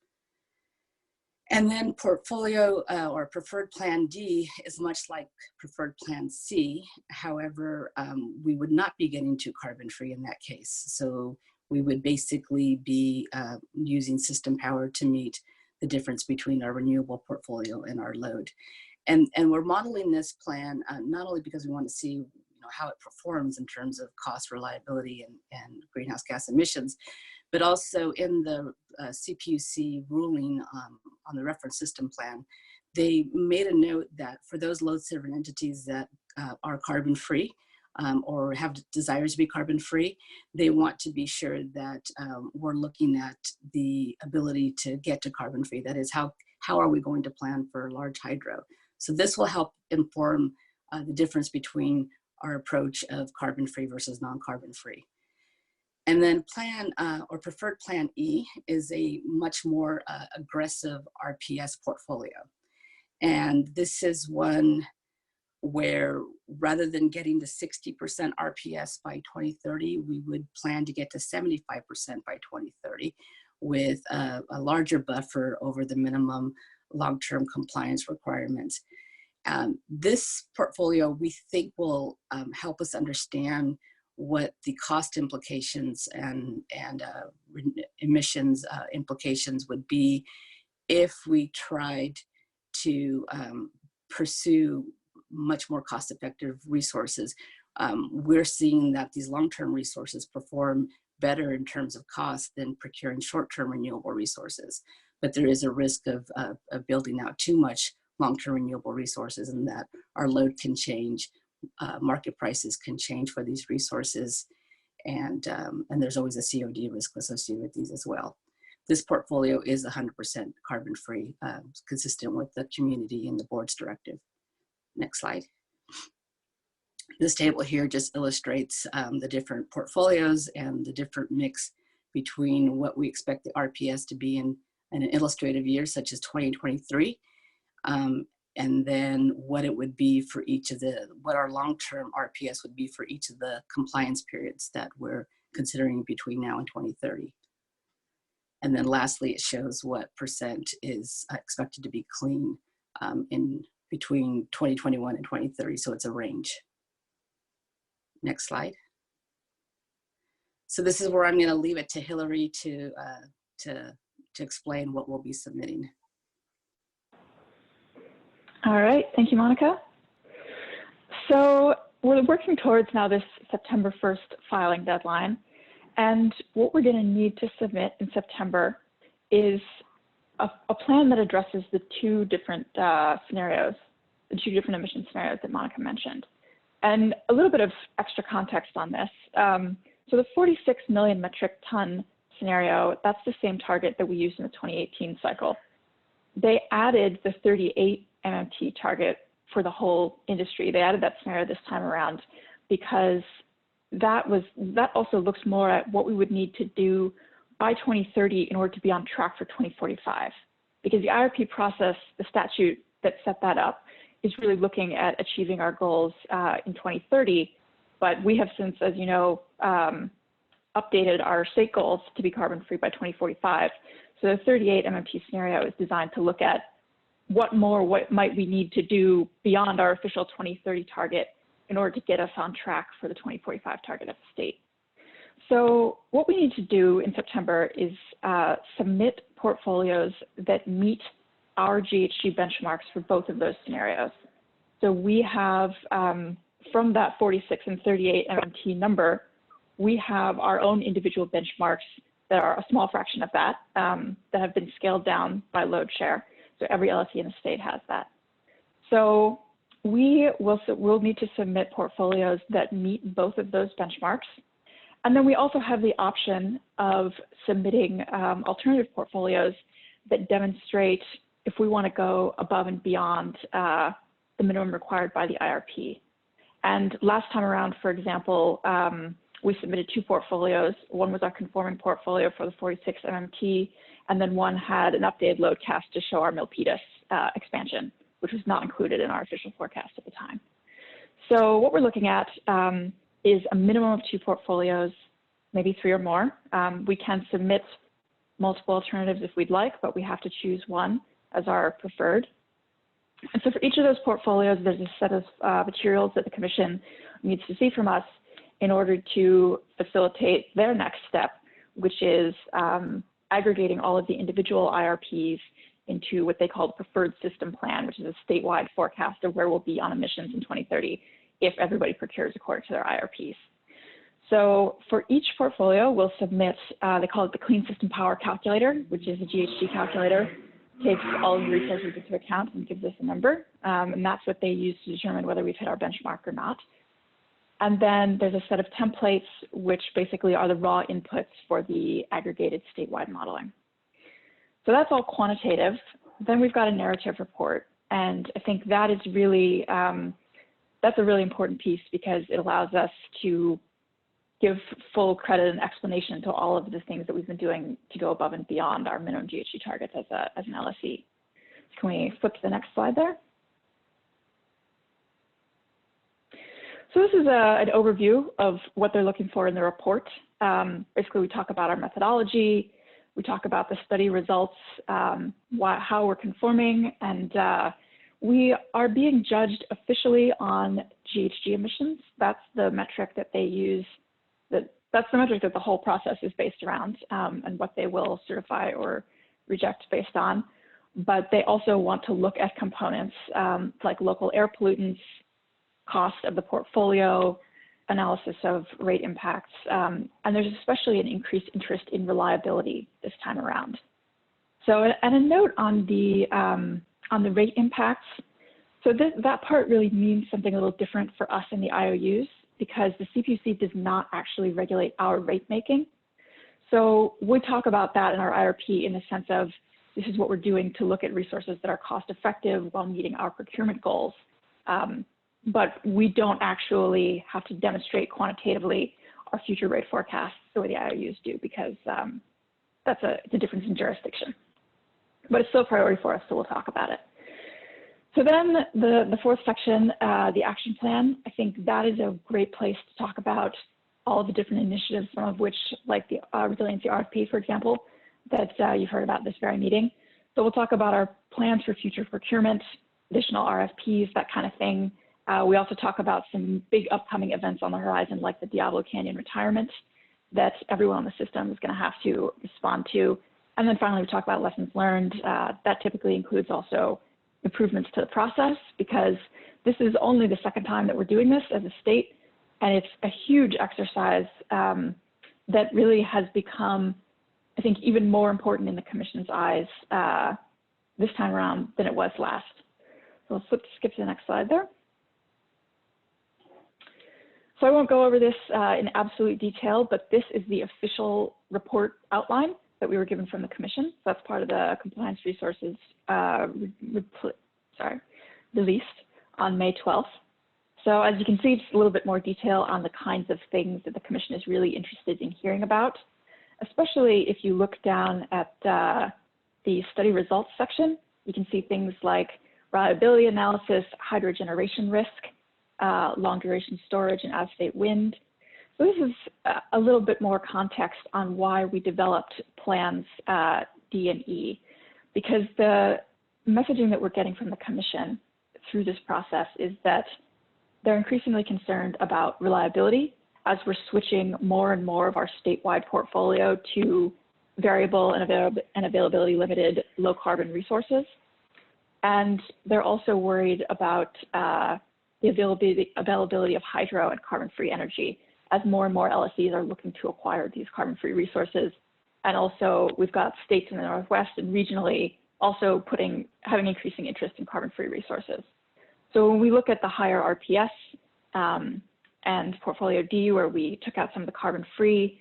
And then portfolio or preferred plan D is much like preferred plan C. However, we would not be getting to carbon-free in that case. So we would basically be using system power to meet the difference between our renewable portfolio and our load. And we're modeling this plan not only because we want to see how it performs in terms of cost, reliability, and greenhouse gas emissions, but also in the CPUC ruling on the reference system plan, they made a note that for those load-serving entities that are carbon-free or have desires to be carbon-free, they want to be sure that we're looking at the ability to get to carbon-free. That is, how are we going to plan for large hydro? So this will help inform the difference between our approach of carbon-free versus non-carbon-free. And then plan or preferred plan E is a much more aggressive RPS portfolio. And this is one where rather than getting to 60% RPS by 2030, we would plan to get to 75% by 2030 with a larger buffer over the minimum long-term compliance requirements. This portfolio we think will help us understand what the cost implications and emissions implications would be if we tried to pursue much more cost-effective resources. We're seeing that these long-term resources perform better in terms of cost than procuring short-term renewable resources. But there is a risk of building out too much long-term renewable resources, and that our load can change, market prices can change for these resources, and there's always a COD risk associated with these as well. This portfolio is 100% carbon-free, consistent with the community and the board's directive. Next slide. This table here just illustrates the different portfolios and the different mix between what we expect the RPS to be in an illustrative year, such as 2023, and then what it would be for each of what our long-term RPS would be for each of the compliance periods that we're considering between now and 2030. And then lastly, it shows what percent is expected to be clean in between 2021 and 2030, so it's a range. Next slide. So this is where I'm going to leave it to Hillary to explain what we'll be submitting. All right, thank you, Monica. So we're working towards now this September 1st filing deadline. And what we're going to need to submit in September is a plan that addresses the two different scenarios, the two different emission scenarios that Monica mentioned. And a little bit of extra context on this. So the 46 million metric ton scenario, that's the same target that we used in the 2018 cycle. They added the 38 MMT target for the whole industry. They added that scenario this time around because that also looks more at what we would need to do by 2030 in order to be on track for 2045. Because the IRP process, the statute that set that up, is really looking at achieving our goals in 2030. But we have since, as you know, updated our state goals to be carbon free by 2045. So the 38 MMT scenario is designed to look at what might we need to do beyond our official 2030 target in order to get us on track for the 2045 target of the state. So what we need to do in September is submit portfolios that meet our GHG benchmarks for both of those scenarios. So we have, from that 46 and 38 MMT number, we have our own individual benchmarks that are a small fraction of that, that have been scaled down by load share. So every LSE in the state has that. So we'll need to submit portfolios that meet both of those benchmarks. And then we also have the option of submitting alternative portfolios that demonstrate if we want to go above and beyond the minimum required by the IRP. And last time around, for example, we submitted 2 portfolios. One was our conforming portfolio for the 46 MMT, and then one had an updated load cast to show our Milpitas expansion, which was not included in our official forecast at the time. So what we're looking at is a minimum of 2 portfolios, maybe 3 or more. We can submit multiple alternatives if we'd like, but we have to choose one as our preferred. And so for each of those portfolios, there's a set of materials that the Commission needs to see from us in order to facilitate their next step, which is aggregating all of the individual IRPs into what they call the preferred system plan, which is a statewide forecast of where we'll be on emissions in 2030 if everybody procures according to their IRPs. So for each portfolio, we'll submit, they call it the Clean System Power Calculator, which is a GHG calculator, takes all of the resources into account and gives us a number. And that's what they use to determine whether we've hit our benchmark or not. And then there's a set of templates, which basically are the raw inputs for the aggregated statewide modeling. So that's all quantitative. Then we've got a narrative report. And I think that is really, that's a really important piece because it allows us to give full credit and explanation to all of the things that we've been doing to go above and beyond our minimum GHG targets as an LSE. Can we flip to the next slide there? So this is an overview of what they're looking for in the report. Basically, we talk about our methodology, we talk about the study results, how we're conforming, and we are being judged officially on GHG emissions. That's the metric that they use. That's the metric that the whole process is based around, and what they will certify or reject based on. But they also want to look at components like local air pollutants, cost of the portfolio, analysis of rate impacts, and there's especially an increased interest in reliability this time around. So, and a note on the rate impacts. So that part really means something a little different for us in the IOUs because the CPUC does not actually regulate our rate making. So we talk about that in our IRP in the sense of this is what we're doing to look at resources that are cost effective while meeting our procurement goals. But we don't actually have to demonstrate quantitatively our future rate forecasts the way the IOUs do because that's a difference in jurisdiction. But it's still a priority for us, so we'll talk about it. So then the fourth section, the action plan, I think that is a great place to talk about all of the different initiatives, some of which, like the resiliency RFP, for example, that you've heard about this very meeting. So we'll talk about our plans for future procurement, additional RFPs, that kind of thing. We also talk about some big upcoming events on the horizon, like the Diablo Canyon retirement that everyone on the system is going to have to respond to. And then finally, we talk about lessons learned. That typically includes also improvements to the process because this is only the second time that we're doing this as a state. And it's a huge exercise that really has become, I think, even more important in the Commission's eyes this time around than it was last. So let's skip to the next slide there. So I won't go over this in absolute detail, but this is the official report outline that we were given from the Commission. So that's part of the compliance resources, released on May 12th. So as you can see, just a little bit more detail on the kinds of things that the Commission is really interested in hearing about, especially if you look down at the study results section. You can see things like reliability analysis, hydro generation risk, long duration storage, and out-of-state wind. So this is a little bit more context on why we developed plans D and E, because the messaging that we're getting from the Commission through this process is that they're increasingly concerned about reliability as we're switching more and more of our statewide portfolio to variable and availability limited low carbon resources. And they're also worried about the availability of hydro and carbon-free energy as more and more LSEs are looking to acquire these carbon-free resources. And also we've got states in the Northwest and regionally also having increasing interest in carbon-free resources. So when we look at the higher RPS and Portfolio D, where we took out some of the carbon-free,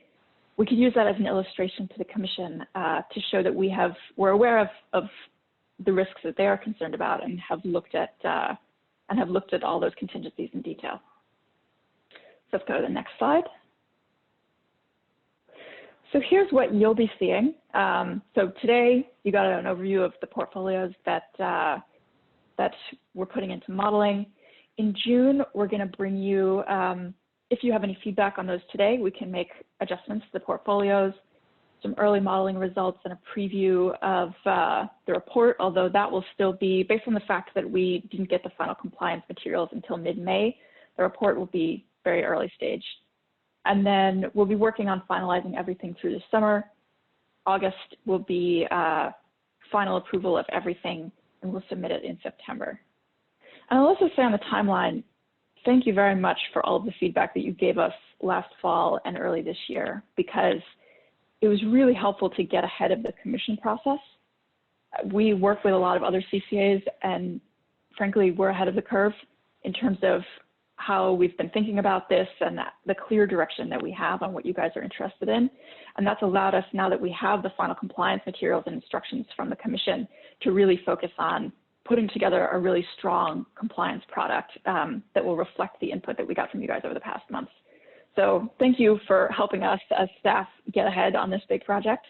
we could use that as an illustration to the Commission to show that we're aware of the risks that they are concerned about and have looked at all those contingencies in detail. So let's go to the next slide. So here's what you'll be seeing. So today you got an overview of the portfolios that we're putting into modeling. In June, we're going to bring you, if you have any feedback on those today, we can make adjustments to the portfolios, some early modeling results, and a preview of the report, although that will still be, based on the fact that we didn't get the final compliance materials until mid-May, the report will be very early stage. And then we'll be working on finalizing everything through the summer. August will be final approval of everything, and we'll submit it in September. And I'll also say on the timeline, thank you very much for all of the feedback that you gave us last fall and early this year, because it was really helpful to get ahead of the Commission process. We work with a lot of other CCAs, and frankly, we're ahead of the curve in terms of how we've been thinking about this and the clear direction that we have on what you guys are interested in. And that's allowed us, now that we have the final compliance materials and instructions from the Commission, to really focus on putting together a really strong compliance product that will reflect the input that we got from you guys over the past months. So thank you for helping us as staff get ahead on this big project.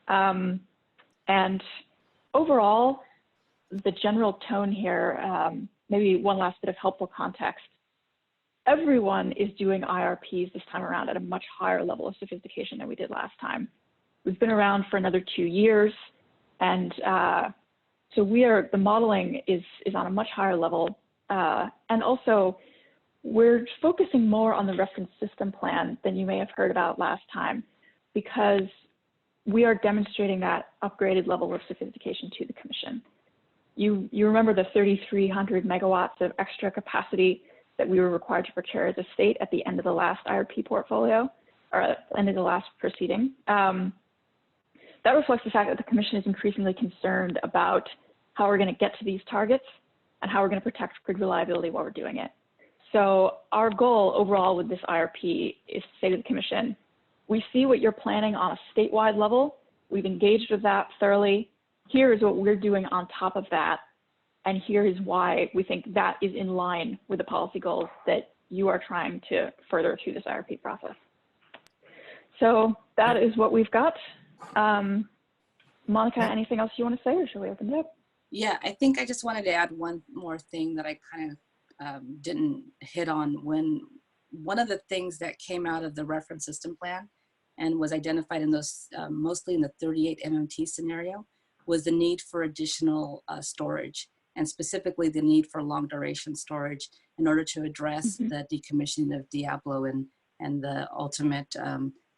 And overall, the general tone here, maybe one last bit of helpful context. Everyone is doing IRPs this time around at a much higher level of sophistication than we did last time. We've been around for another 2 years, and so the modeling is on a much higher level. And also, we're focusing more on the reference system plan than you may have heard about last time, because we are demonstrating that upgraded level of sophistication to the Commission. You remember the 3,300 megawatts of extra capacity that we were required to procure as a state at the end of the last IRP portfolio, or at the end of the last proceeding. That reflects the fact that the Commission is increasingly concerned about how we're going to get to these targets and how we're going to protect grid reliability while we're doing it. So our goal overall with this IRP is to say to the Commission, we see what you're planning on a statewide level. We've engaged with that thoroughly. Here is what we're doing on top of that. And here is why we think that is in line with the policy goals that you are trying to further through this IRP process. So that is what we've got. Monica, anything else you want to say, or should we open it up? Yeah, I think I just wanted to add one more thing that I kind of didn't hit on. When one of the things that came out of the reference system plan and was identified in those, mostly in the 38 MMT scenario, was the need for additional storage, and specifically the need for long duration storage in order to address the decommissioning of Diablo and the ultimate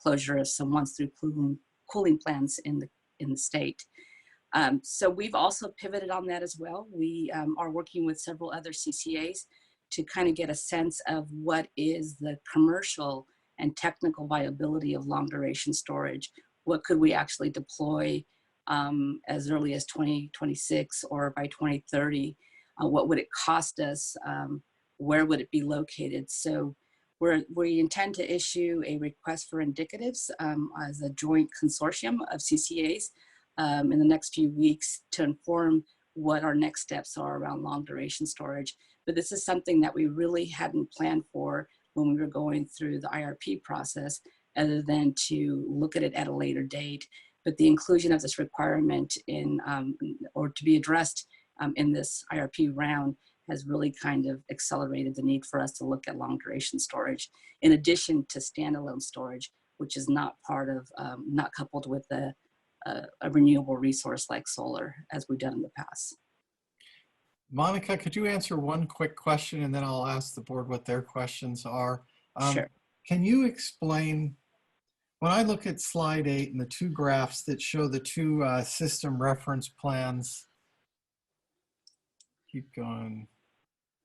closure of some once-through cooling plants in the state. So we've also pivoted on that as well. We are working with several other CCAs to kind of get a sense of what is the commercial and technical viability of long duration storage. What could we actually deploy as early as 2026 or by 2030? What would it cost us? Where would it be located? So we intend to issue a request for indicatives as a joint consortium of CCAs in the next few weeks to inform what our next steps are around long duration storage. But this is something that we really hadn't planned for when we were going through the IRP process, other than to look at it at a later date. But the inclusion of this requirement in, or to be addressed in this IRP round has really kind of accelerated the need for us to look at long duration storage, in addition to standalone storage, which is not part of, not coupled with a renewable resource like solar, as we've done in the past. Monica, could you answer one quick question and then I'll ask the board what their questions are? Sure. Can you explain, when I look at slide 8 and the two graphs that show the two system reference plans, keep going,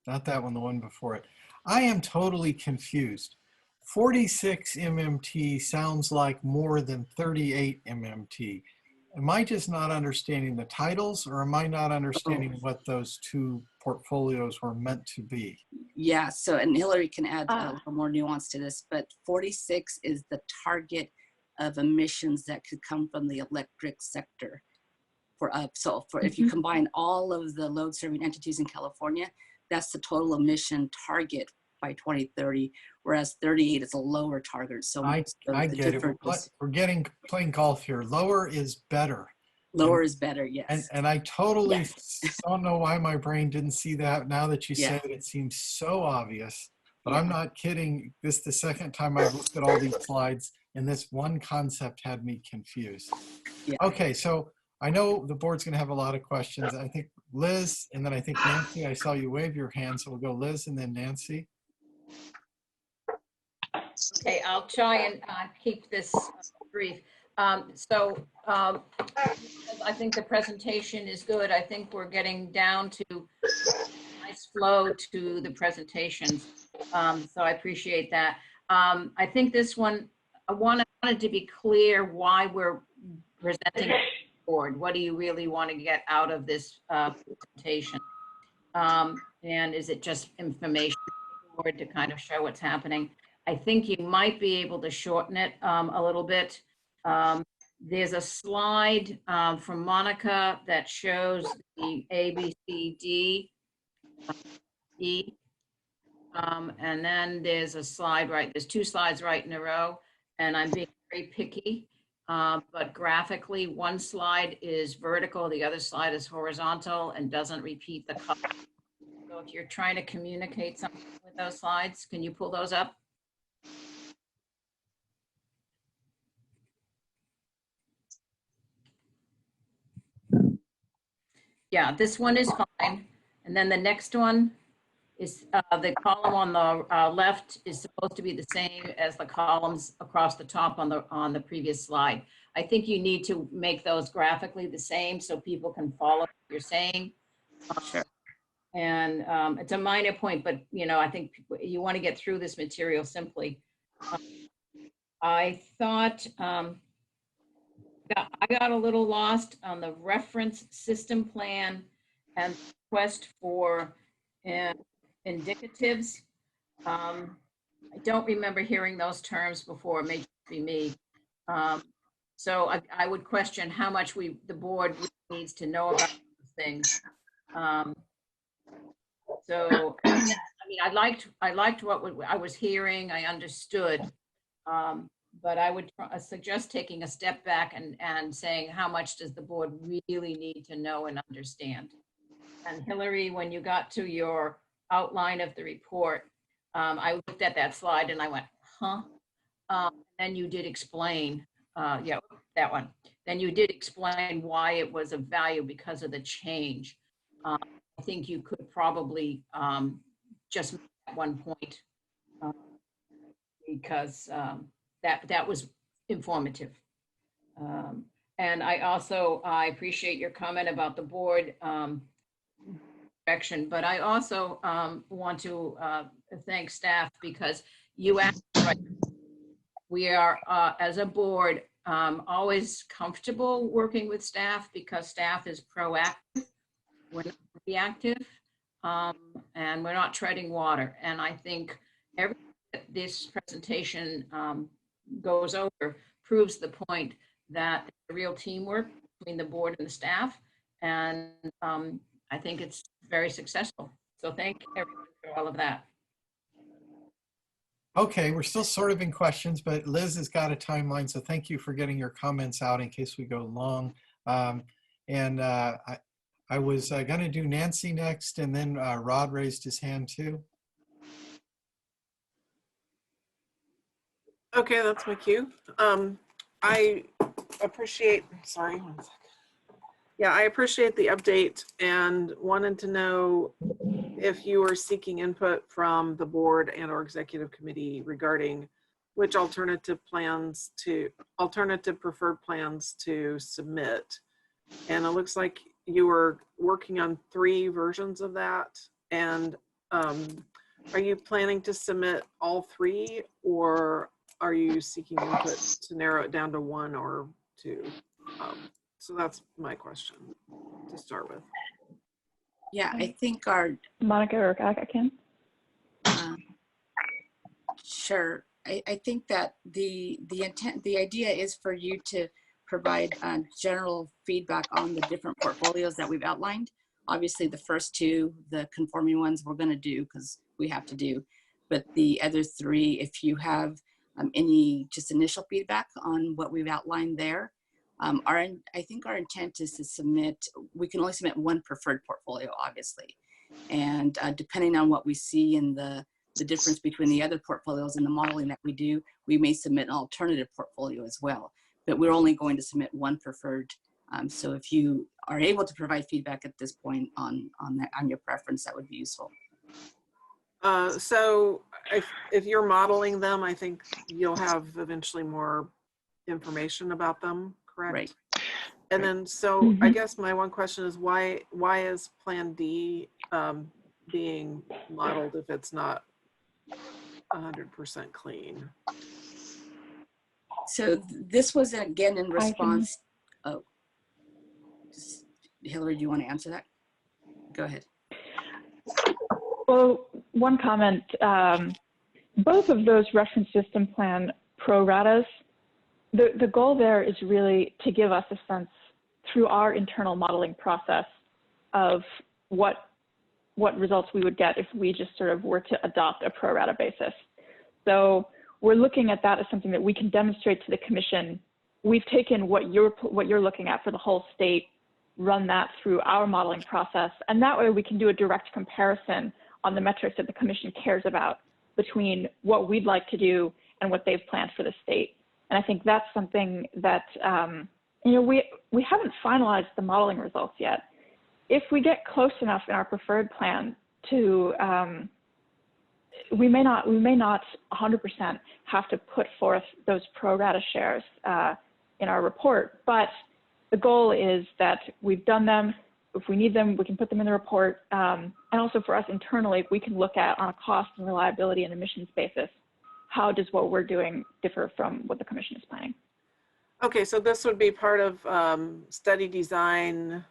not that one, the one before it. I am totally confused. 46 MMT sounds like more than 38 MMT. Am I just not understanding the titles, or am I not understanding what those two portfolios were meant to be? Yeah, so, and Hillary can add a little more nuance to this, but 46 is the target of emissions that could come from the electric sector for up. So for if you combine all of the load serving entities in California, that's the total emission target by 2030, whereas 38 is a lower target. So I get it. We're playing golf here. Lower is better. Lower is better, yes. And I totally don't know why my brain didn't see that. Now that you say it seems so obvious. But I'm not kidding. This is the second time I've looked at all these slides, and this one concept had me confused. Okay, so I know the board's going to have a lot of questions. I think Liz, and then I think Nancy. I saw you wave your hand, so we'll go Liz and then Nancy. Okay, I'll try and keep this brief. I think the presentation is good. I think we're getting down to nice flow to the presentations. So I appreciate that. I think this one, I wanted to be clear why we're presenting the board. What do you really want to get out of this presentation? And is it just information board to kind of show what's happening? I think you might be able to shorten it a little bit. There's a slide from Monica that shows the A, B, C, D, E. And then there's a slide, there's two slides right in a row, and I'm being very picky. But graphically, one slide is vertical, the other slide is horizontal and doesn't repeat the color. So if you're trying to communicate something with those slides, can you pull those up? Yeah, this one is fine. And then the next one is the column on the left is supposed to be the same as the columns across the top on the previous slide. I think you need to make those graphically the same so people can follow what you're saying. Sure. And it's a minor point, but I think you want to get through this material simply. I thought I got a little lost on the reference system plan and request for indicatives. I don't remember hearing those terms before. It may just be me. So I would question how much the board really needs to know about these things. So I mean, I liked what I was hearing. I understood. But I would suggest taking a step back and saying, how much does the board really need to know and understand? And Hillary, when you got to your outline of the report, I looked at that slide and I went, huh? And you did explain, yeah, that one. Then you did explain why it was of value because of the change. I think you could probably just make that one point because that was informative. And I appreciate your comment about the board direction, but I also want to thank staff because you asked, right, we are as a board always comfortable working with staff because staff is proactive, we're not reactive, and we're not treading water. And I think this presentation goes over proves the point that it's a real teamwork between the board and the staff, And I think it's very successful. So thank everyone for all of that. Okay, we're still sort of in questions, but Liz has got a timeline, so thank you for getting your comments out in case we go long. I was going to do Nancy next, and then Rod raised his hand too. Okay, that's my cue. I appreciate, sorry, one second. Yeah, I appreciate the update and wanted to know if you are seeking input from the board and or executive committee regarding which alternative preferred plans to submit. And it looks like you were working on 3 versions of that. And are you planning to submit all 3, or are you seeking input to narrow it down to 1 or 2? So that's my question to start with. Yeah, I think our Monica or I can. Sure. I think that the idea is for you to provide general feedback on the different portfolios that we've outlined. Obviously, the first 2, the conforming ones, we're going to do because we have to do. But the other 3, if you have any just initial feedback on what we've outlined there, I think our intent is to submit. We can only submit 1 preferred portfolio, obviously, and depending on what we see in the difference between the other portfolios and the modeling that we do, we may submit an alternative portfolio as well. But we're only going to submit 1 preferred. So if you are able to provide feedback at this point on your preference, that would be useful. So if you're modeling them, I think you'll have eventually more information about them, correct? Right. And then, so I guess my one question is why is Plan D being modeled if it's not 100% clean? So this was again in response. Oh, Hillary, do you want to answer that? Go ahead. Well, one comment. Both of those reference system plan pro ratas, the goal there is really to give us a sense through our internal modeling process of what results we would get if we just sort of were to adopt a pro rata basis. So we're looking at that as something that we can demonstrate to the commission. We've taken what you're looking at for the whole state, run that through our modeling process, and that way we can do a direct comparison on the metrics that the commission cares about between what we'd like to do and what they've planned for the state. And I think that's something that, we haven't finalized the modeling results yet. If we get close enough in our preferred plan to, we may not 100% have to put forth those pro rata shares in our report, but the goal is that we've done them. If we need them, we can put them in the report. And also for us internally, we can look at on a cost and reliability and emissions basis, how does what we're doing differ from what the commission is planning? Okay, so this would be part of study design,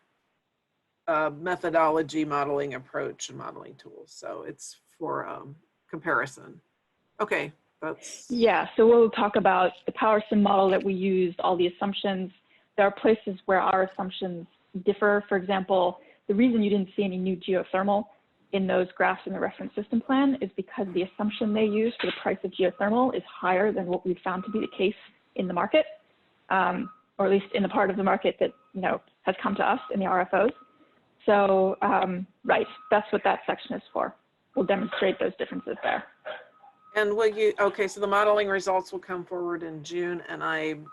methodology, modeling approach, and modeling tools. So it's for comparison. Okay, that's. Yeah, so we'll talk about the power sim model that we used, all the assumptions. There are places where our assumptions differ. For example, the reason you didn't see any new geothermal in those graphs in the reference system plan is because the assumption they use for the price of geothermal is higher than what we've found to be the case in the market, or at least in the part of the market that has come to us in the RFOs. So, right, that's what that section is for. We'll demonstrate those differences there. And will you, okay, so the modeling results will come forward in June, and I'm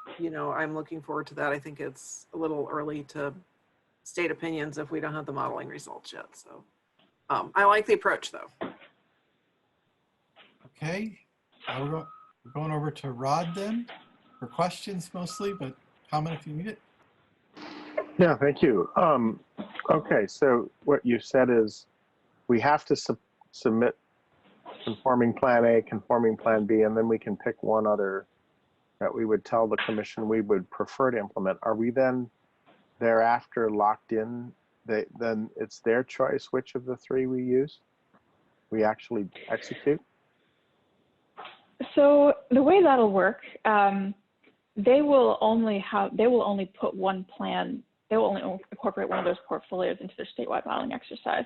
looking forward to that. I think it's a little early to state opinions if we don't have the modeling results yet. So I like the approach though. Okay, we're going over to Rod then for questions mostly, but comment if you need it. Yeah, thank you. Okay, so what you said is we have to submit conforming plan A, conforming plan B, and then we can pick one other that we would tell the commission we would prefer to implement. Are we then thereafter locked in? Then it's their choice which of the 3 we use, we actually execute? So the way that'll work, they will only put one plan they will only incorporate one of those portfolios into their statewide modeling exercise.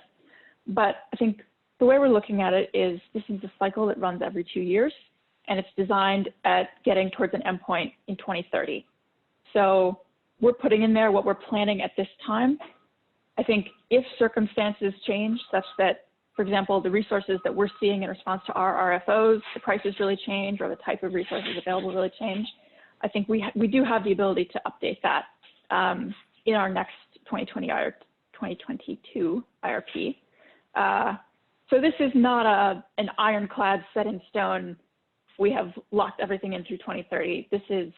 But I think the way we're looking at it is this is a cycle that runs every 2 years, and it's designed at getting towards an endpoint in 2030. So we're putting in there what we're planning at this time. I think if circumstances change such that, for example, the resources that we're seeing in response to our RFOs, the prices really change, or the type of resources available really change, I think we do have the ability to update that in our next 2022 IRP. So this is not an ironclad set in stone, we have locked everything in through 2030. This is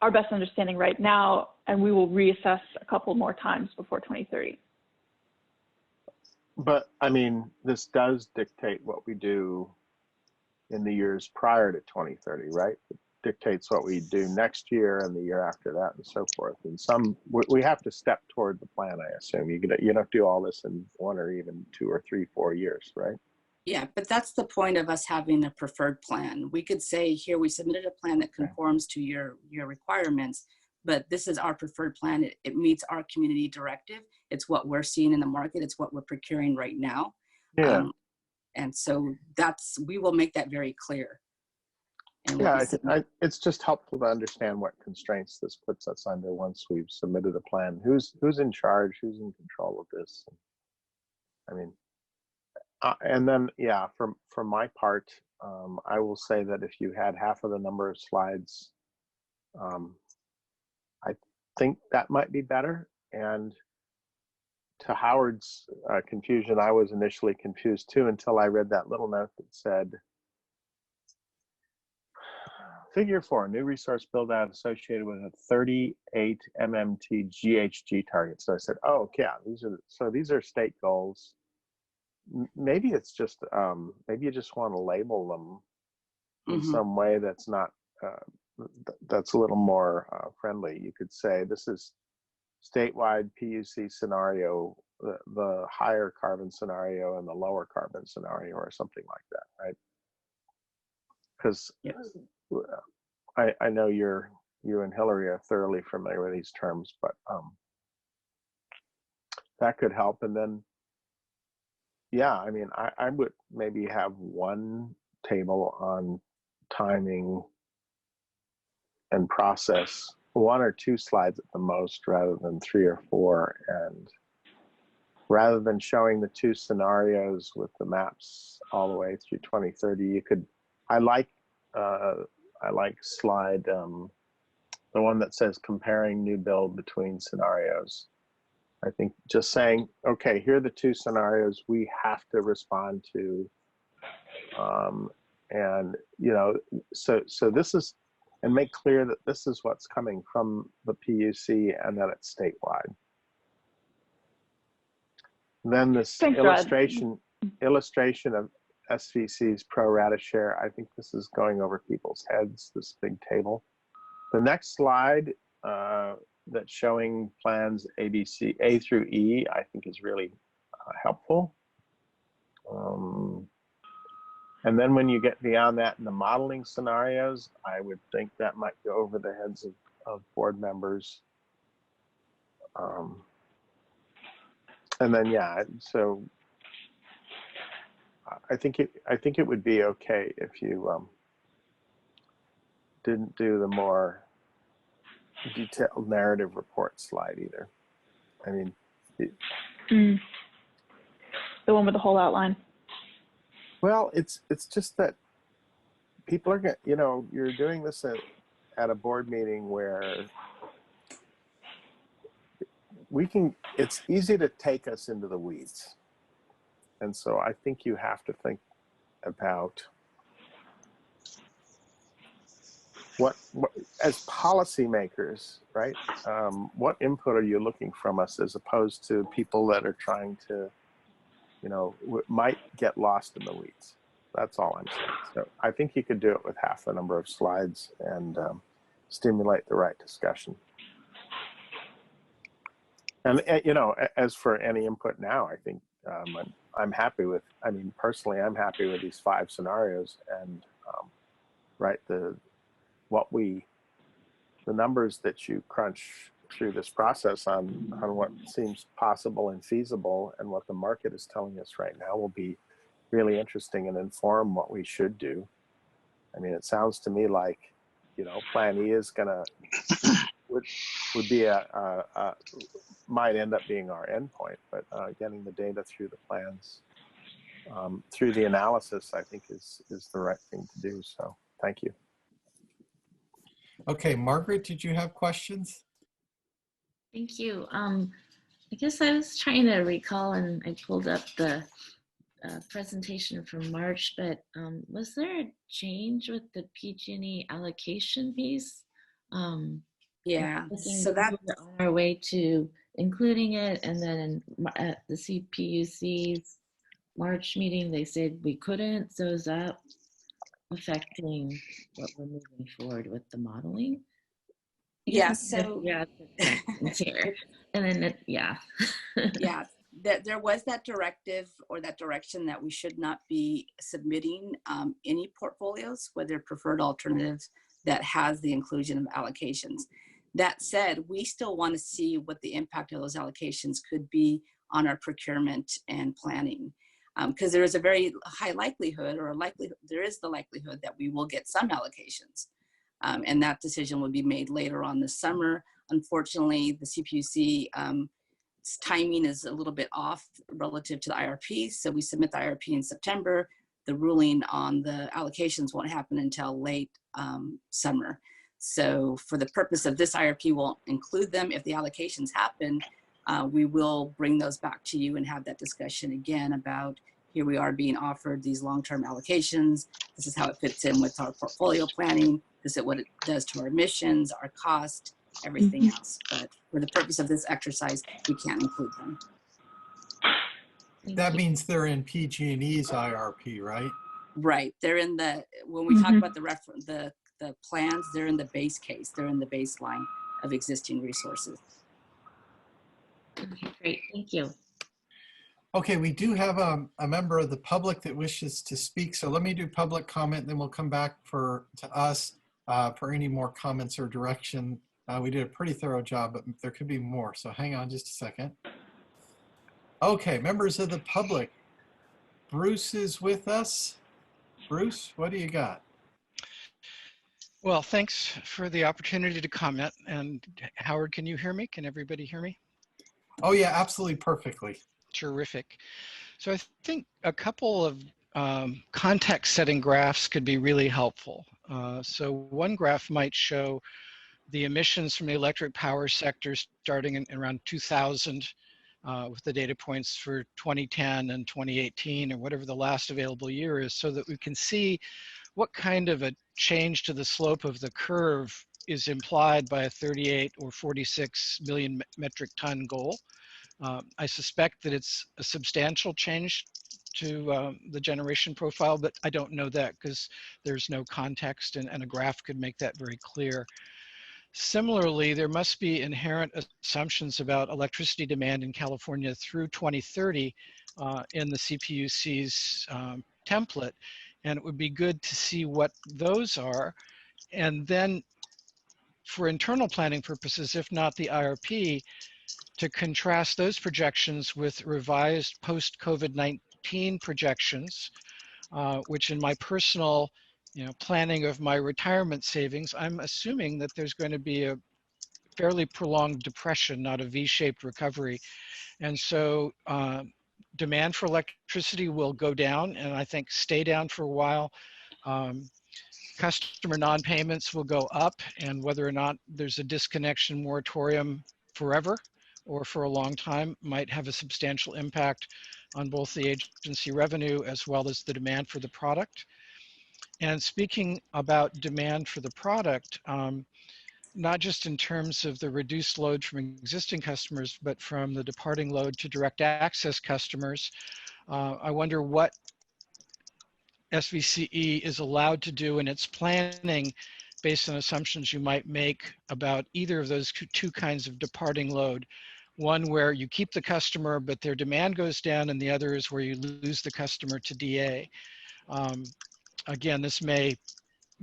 our best understanding right now, and we will reassess a couple more times before 2030. But I mean, this does dictate what we do in the years prior to 2030, right? It dictates what we do next year and the year after that and so forth. And we have to step toward the plan, I assume. You don't do all this in 1 or even 2 or 3, 4 years, right? Yeah, but that's the point of us having a preferred plan. We could say, here, we submitted a plan that conforms to your requirements, but this is our preferred plan. It meets our community directive. It's what we're seeing in the market. It's what we're procuring right now. Yeah. And so we will make that very clear. And yeah, it's just helpful to understand what constraints this puts us under once we've submitted a plan. Who's in charge? Who's in control of this? I mean, and then, yeah, from my part, I will say that if you had half of the number of slides, I think that might be better. And to Howard's confusion, I was initially confused too until I read that little note that said, Figure 4, new resource build out associated with a 38 MMT GHG target. So I said, oh yeah, these are state goals. Maybe it's just maybe you just want to label them in some way that's not that's a little more friendly. You could say this is statewide PUC scenario, the higher carbon scenario and the lower carbon scenario, or something like that, right? Because I know you and Hillary are thoroughly familiar with these terms, but that could help. And then, yeah, I mean, I would maybe have one table on timing and process, 1 or 2 slides at the most, rather than 3 or 4. And rather than showing the 2 scenarios with the maps all the way through 2030, you could, I like slide, the one that says comparing new build between scenarios. I think just saying, okay, here are the 2 scenarios we have to respond to. And, you know, so this is, and make clear that this is what's coming from the PUC and that it's statewide. Then this illustration of SVC's pro rata share, I think this is going over people's heads, this big table. The next slide that's showing plans ABC, A through E, I think is really helpful. And then when you get beyond that in the modeling scenarios, I would think that might go over the heads of board members. And then, yeah, so I think it would be okay if you didn't do the more detailed narrative report slide either. I mean, the one with the whole outline. Well, it's just that people are going, you know, you're doing this at a board meeting where it's easy to take us into the weeds. And so I think you have to think about what as policymakers, right? What input are you looking from us as opposed to people that are trying to, you know, might get lost in the weeds. That's all I'm saying. So I think you could do it with half the number of slides and stimulate the right discussion. And, you know, as for any input now, I think I'm happy with, I mean, personally, I'm happy with these 5 scenarios and, right, the numbers that you crunch through this process on what seems possible and feasible, and what the market is telling us right now will be really interesting and inform what we should do. I mean, it sounds to me like, you know, Plan E is gonna would be might end up being our endpoint, but getting the data through the plans, through the analysis, I think is the right thing to do. So thank you. Okay, Margaret, did you have questions? Thank you. I guess I was trying to recall, and I pulled up the presentation from March, but was there a change with the PG&E allocation piece? Yeah, Looking, so that, we were on our way to including it, and then at the CPUC's March meeting, they said we couldn't. So is that affecting what we're moving forward with the modeling? yeah, so Yeah, it's here. And then, yeah. yeah, there was that directive or that direction that we should not be submitting any portfolios, whether preferred alternatives that has the inclusion of allocations. That said, we still want to see what the impact of those allocations could be on our procurement and planning. Because there is a very high likelihood, or there is the likelihood that we will get some allocations. And that decision will be made later on this summer. Unfortunately, the CPUC timing is a little bit off relative to the IRP. So we submit the IRP in September. The ruling on the allocations won't happen until late summer. So for the purpose of this IRP, we'll include them. If the allocations happen, we will bring those back to you and have that discussion again about, here we are being offered these long-term allocations. This is how it fits in with our portfolio planning. This is what it does to our emissions, our cost, everything else. But for the purpose of this exercise, we can't include them. That means they're in PG&E's IRP, right? Right. They're in the, when we talk about the plans, they're in the base case. They're in the baseline of existing resources. Okay, great. Thank you. Okay, we do have a member of the public that wishes to speak. So let me do public comment, then we'll come back to us for any more comments or direction. We did a pretty thorough job, but there could be more. So hang on just a second. Okay, members of the public. Bruce is with us. Bruce, what do you got? Well, thanks for the opportunity to comment. And Howard, can you hear me? Can everybody hear me? Oh yeah, absolutely perfectly. Terrific. So I think a couple of context setting graphs could be really helpful. So one graph might show the emissions from the electric power sector starting in around 2000 with the data points for 2010 and 2018 or whatever the last available year is, so that we can see what kind of a change to the slope of the curve is implied by a 38 or 46 million metric ton goal. I suspect that it's a substantial change to the generation profile, but I don't know that because there's no context, and a graph could make that very clear. Similarly, there must be inherent assumptions about electricity demand in California through 2030 in the CPUC's template, and it would be good to see what those are. And then for internal planning purposes, if not the IRP, to contrast those projections with revised post-COVID-19 projections, which in my personal planning of my retirement savings, I'm assuming that there's going to be a fairly prolonged depression, not a V-shaped recovery. And so demand for electricity will go down, and I think stay down for a while. Customer non-payments will go up, and whether or not there's a disconnection moratorium forever or for a long time might have a substantial impact on both the agency revenue as well as the demand for the product. And speaking about demand for the product, not just in terms of the reduced load from existing customers, but from the departing load to direct access customers, I wonder what SVCE is allowed to do in its planning based on assumptions you might make about either of those two kinds of departing load. One where you keep the customer, but their demand goes down, and the other is where you lose the customer to DA. Again, this may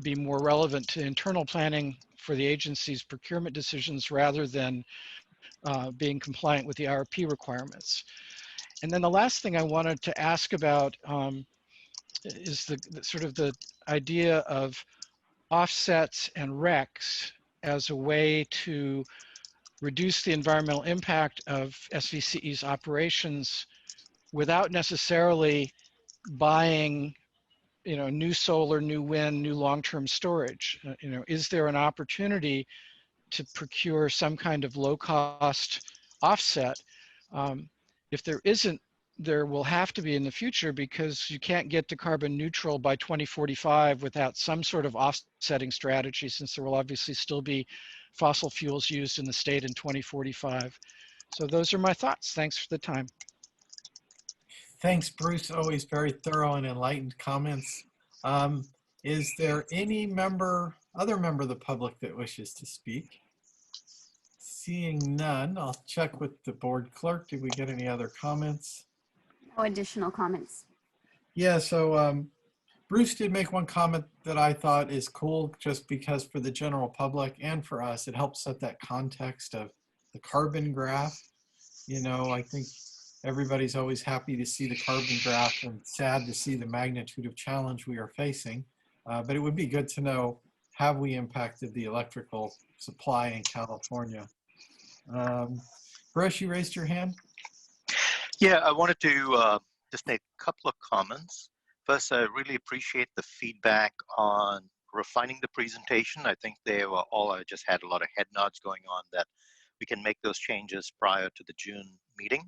be more relevant to internal planning for the agency's procurement decisions rather than being compliant with the IRP requirements. And then the last thing I wanted to ask about is the sort of the idea of offsets and RECs as a way to reduce the environmental impact of SVCE's operations without necessarily buying, new solar, new wind, new long-term storage. Is there an opportunity to procure some kind of low-cost offset? If there isn't, there will have to be in the future, because you can't get to carbon neutral by 2045 without some sort of offsetting strategy, since there will obviously still be fossil fuels used in the state in 2045. So those are my thoughts. Thanks for the time. Thanks, Bruce. Always very thorough and enlightened comments. Is there any other member of the public that wishes to speak? Seeing none, I'll check with the board clerk. Did we get any other comments? No additional comments. Yeah, so Bruce did make one comment that I thought is cool, just because for the general public and for us, it helps set that context of the carbon graph. I think everybody's always happy to see the carbon graph and sad to see the magnitude of challenge we are facing. But it would be good to know, have we impacted the electrical supply in California? Bruce, you raised your hand? Yeah, I wanted to just make a couple of comments. First, I really appreciate the feedback on refining the presentation. I think they were all, I just had a lot of head nods going on that we can make those changes prior to the June meeting.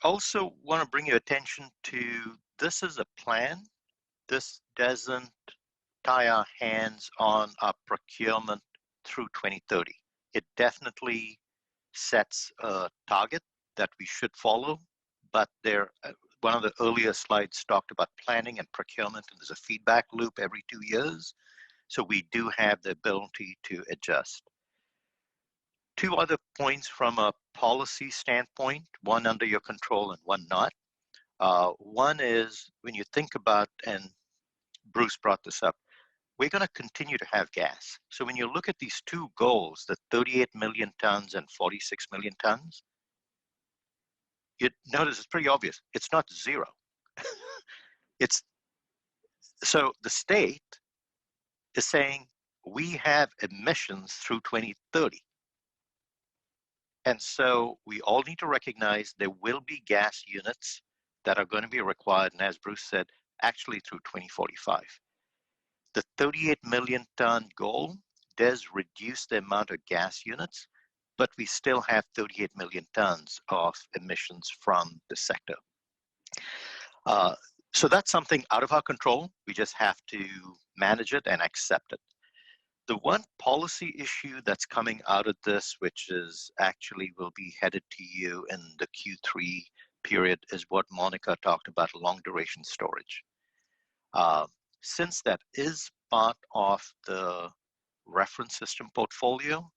Also want to bring your attention to, this is a plan. This doesn't tie our hands on our procurement through 2030. It definitely sets a target that we should follow, but one of the earlier slides talked about planning and procurement, and there's a feedback loop every 2 years. So we do have the ability to adjust. Two other points from a policy standpoint, one under your control and one not. One is, when you think about, and Bruce brought this up, we're going to continue to have gas. So when you look at these two goals, the 38 million tons and 46 million tons, you notice it's pretty obvious. It's not zero. So the state is saying we have emissions through 2030. And so we all need to recognize there will be gas units that are going to be required. And as Bruce said, actually through 2045. The 38 million ton goal does reduce the amount of gas units, but we still have 38 million tons of emissions from the sector. So that's something out of our control. We just have to manage it and accept it. The one policy issue that's coming out of this, which is actually will be headed to you in the Q3 period, is what Monica talked about, long duration storage. Since that is part of the reference system portfolio,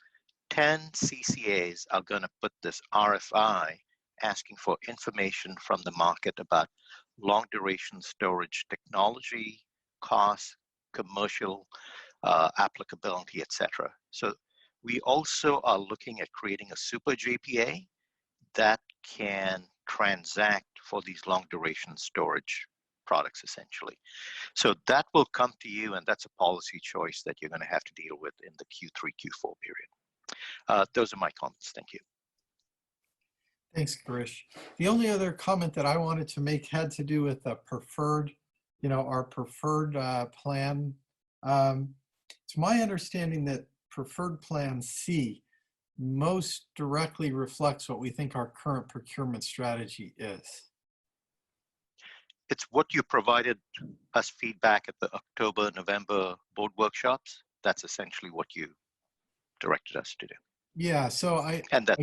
10 CCAs are going to put this RFI asking for information from the market about long duration storage technology, cost, commercial applicability, etc. So we also are looking at creating a super JPA that can transact for these long duration storage products, essentially. So that will come to you, and that's a policy choice that you're going to have to deal with in the Q3, Q4 period. Those are my comments. Thank you. Thanks, Girish. The only other comment that I wanted to make had to do with the preferred, our preferred plan. It's my understanding that preferred plan C most directly reflects what we think our current procurement strategy is. It's what you provided us feedback at the October, November board workshops. That's essentially what you directed us to do. Yeah, so so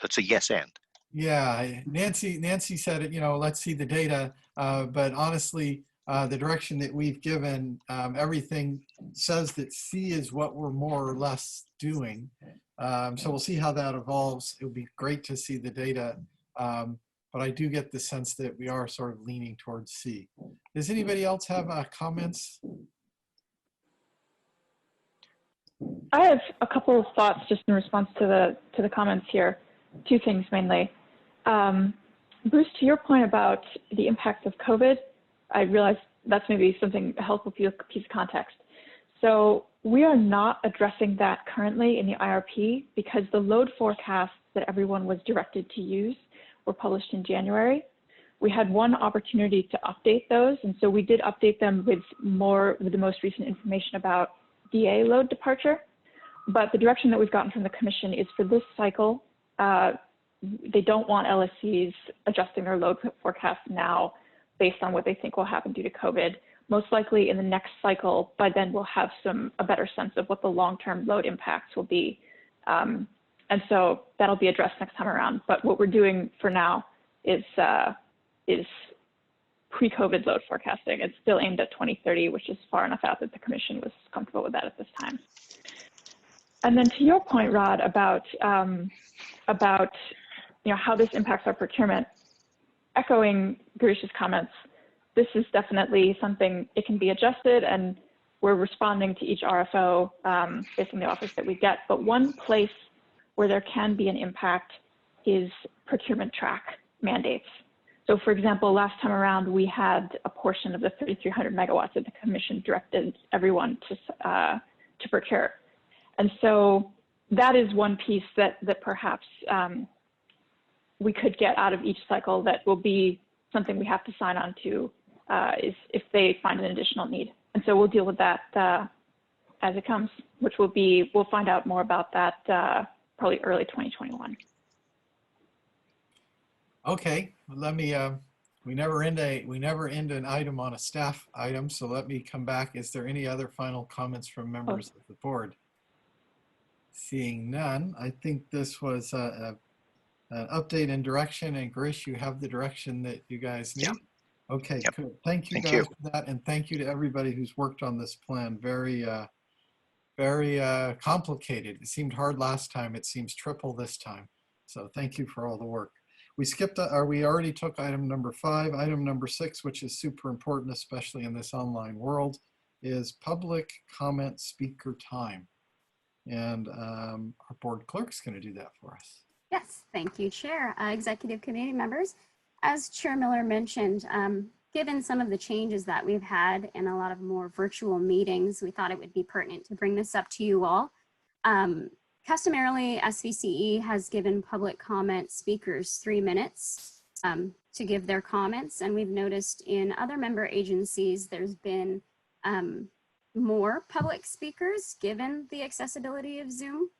it's a yes and. Yeah, Nancy said it, let's see the data, but honestly, the direction that we've given, everything says that C is what we're more or less doing. So we'll see how that evolves. It would be great to see the data, but I do get the sense that we are sort of leaning towards C. Does anybody else have comments? I have a couple of thoughts just in response to the comments here. Two things mainly. Bruce, to your point about the impacts of COVID, I realize that's maybe something a helpful piece of context. So we are not addressing that currently in the IRP because the load forecasts that everyone was directed to use were published in January. We had one opportunity to update those, and so we did update them with the most recent information about DA load departure. But the direction that we've gotten from the Commission is for this cycle, they don't want LSCs adjusting their load forecast now based on what they think will happen due to COVID. Most likely in the next cycle, by then we'll have a better sense of what the long-term load impacts will be. And so that'll be addressed next time around. But what we're doing for now is pre-COVID load forecasting. It's still aimed at 2030, which is far enough out that the Commission was comfortable with that at this time. And then to your point, Rod, about how this impacts our procurement, echoing Girish's comments, this is definitely something, it can be adjusted, and we're responding to each RFO based on the offers that we get. But one place where there can be an impact is procurement track mandates. So for example, last time around, we had a portion of the 3,300 megawatts that the Commission directed everyone to procure. And so that is one piece that perhaps we could get out of each cycle that will be something we have to sign on to is if they find an additional need. And so we'll deal with that as it comes, which we'll find out more about that probably early 2021. Okay, let me, we never end an item on a staff item, so let me come back. Is there any other final comments from members of the board? Seeing none, I think this was an update and direction, and Girish, you have the direction that you guys need. Yeah. Okay, Yep. good. Thank you guys for that, and thank you to everybody who's worked on this plan. Very complicated. It seemed hard last time. It seems triple this time. So thank you for all the work. We already took item number 5. Item number 6, which is super important, especially in this online world, is public comment speaker time. And our board clerk's going to do that for us. Yes, thank you, Chair. Executive Committee members, as Chair Miller mentioned, given some of the changes that we've had in a lot of more virtual meetings, we thought it would be pertinent to bring this up to you all. Customarily, SVCE has given public comment speakers 3 minutes to give their comments, and we've noticed in other member agencies there's been more public speakers given the accessibility of Zoom.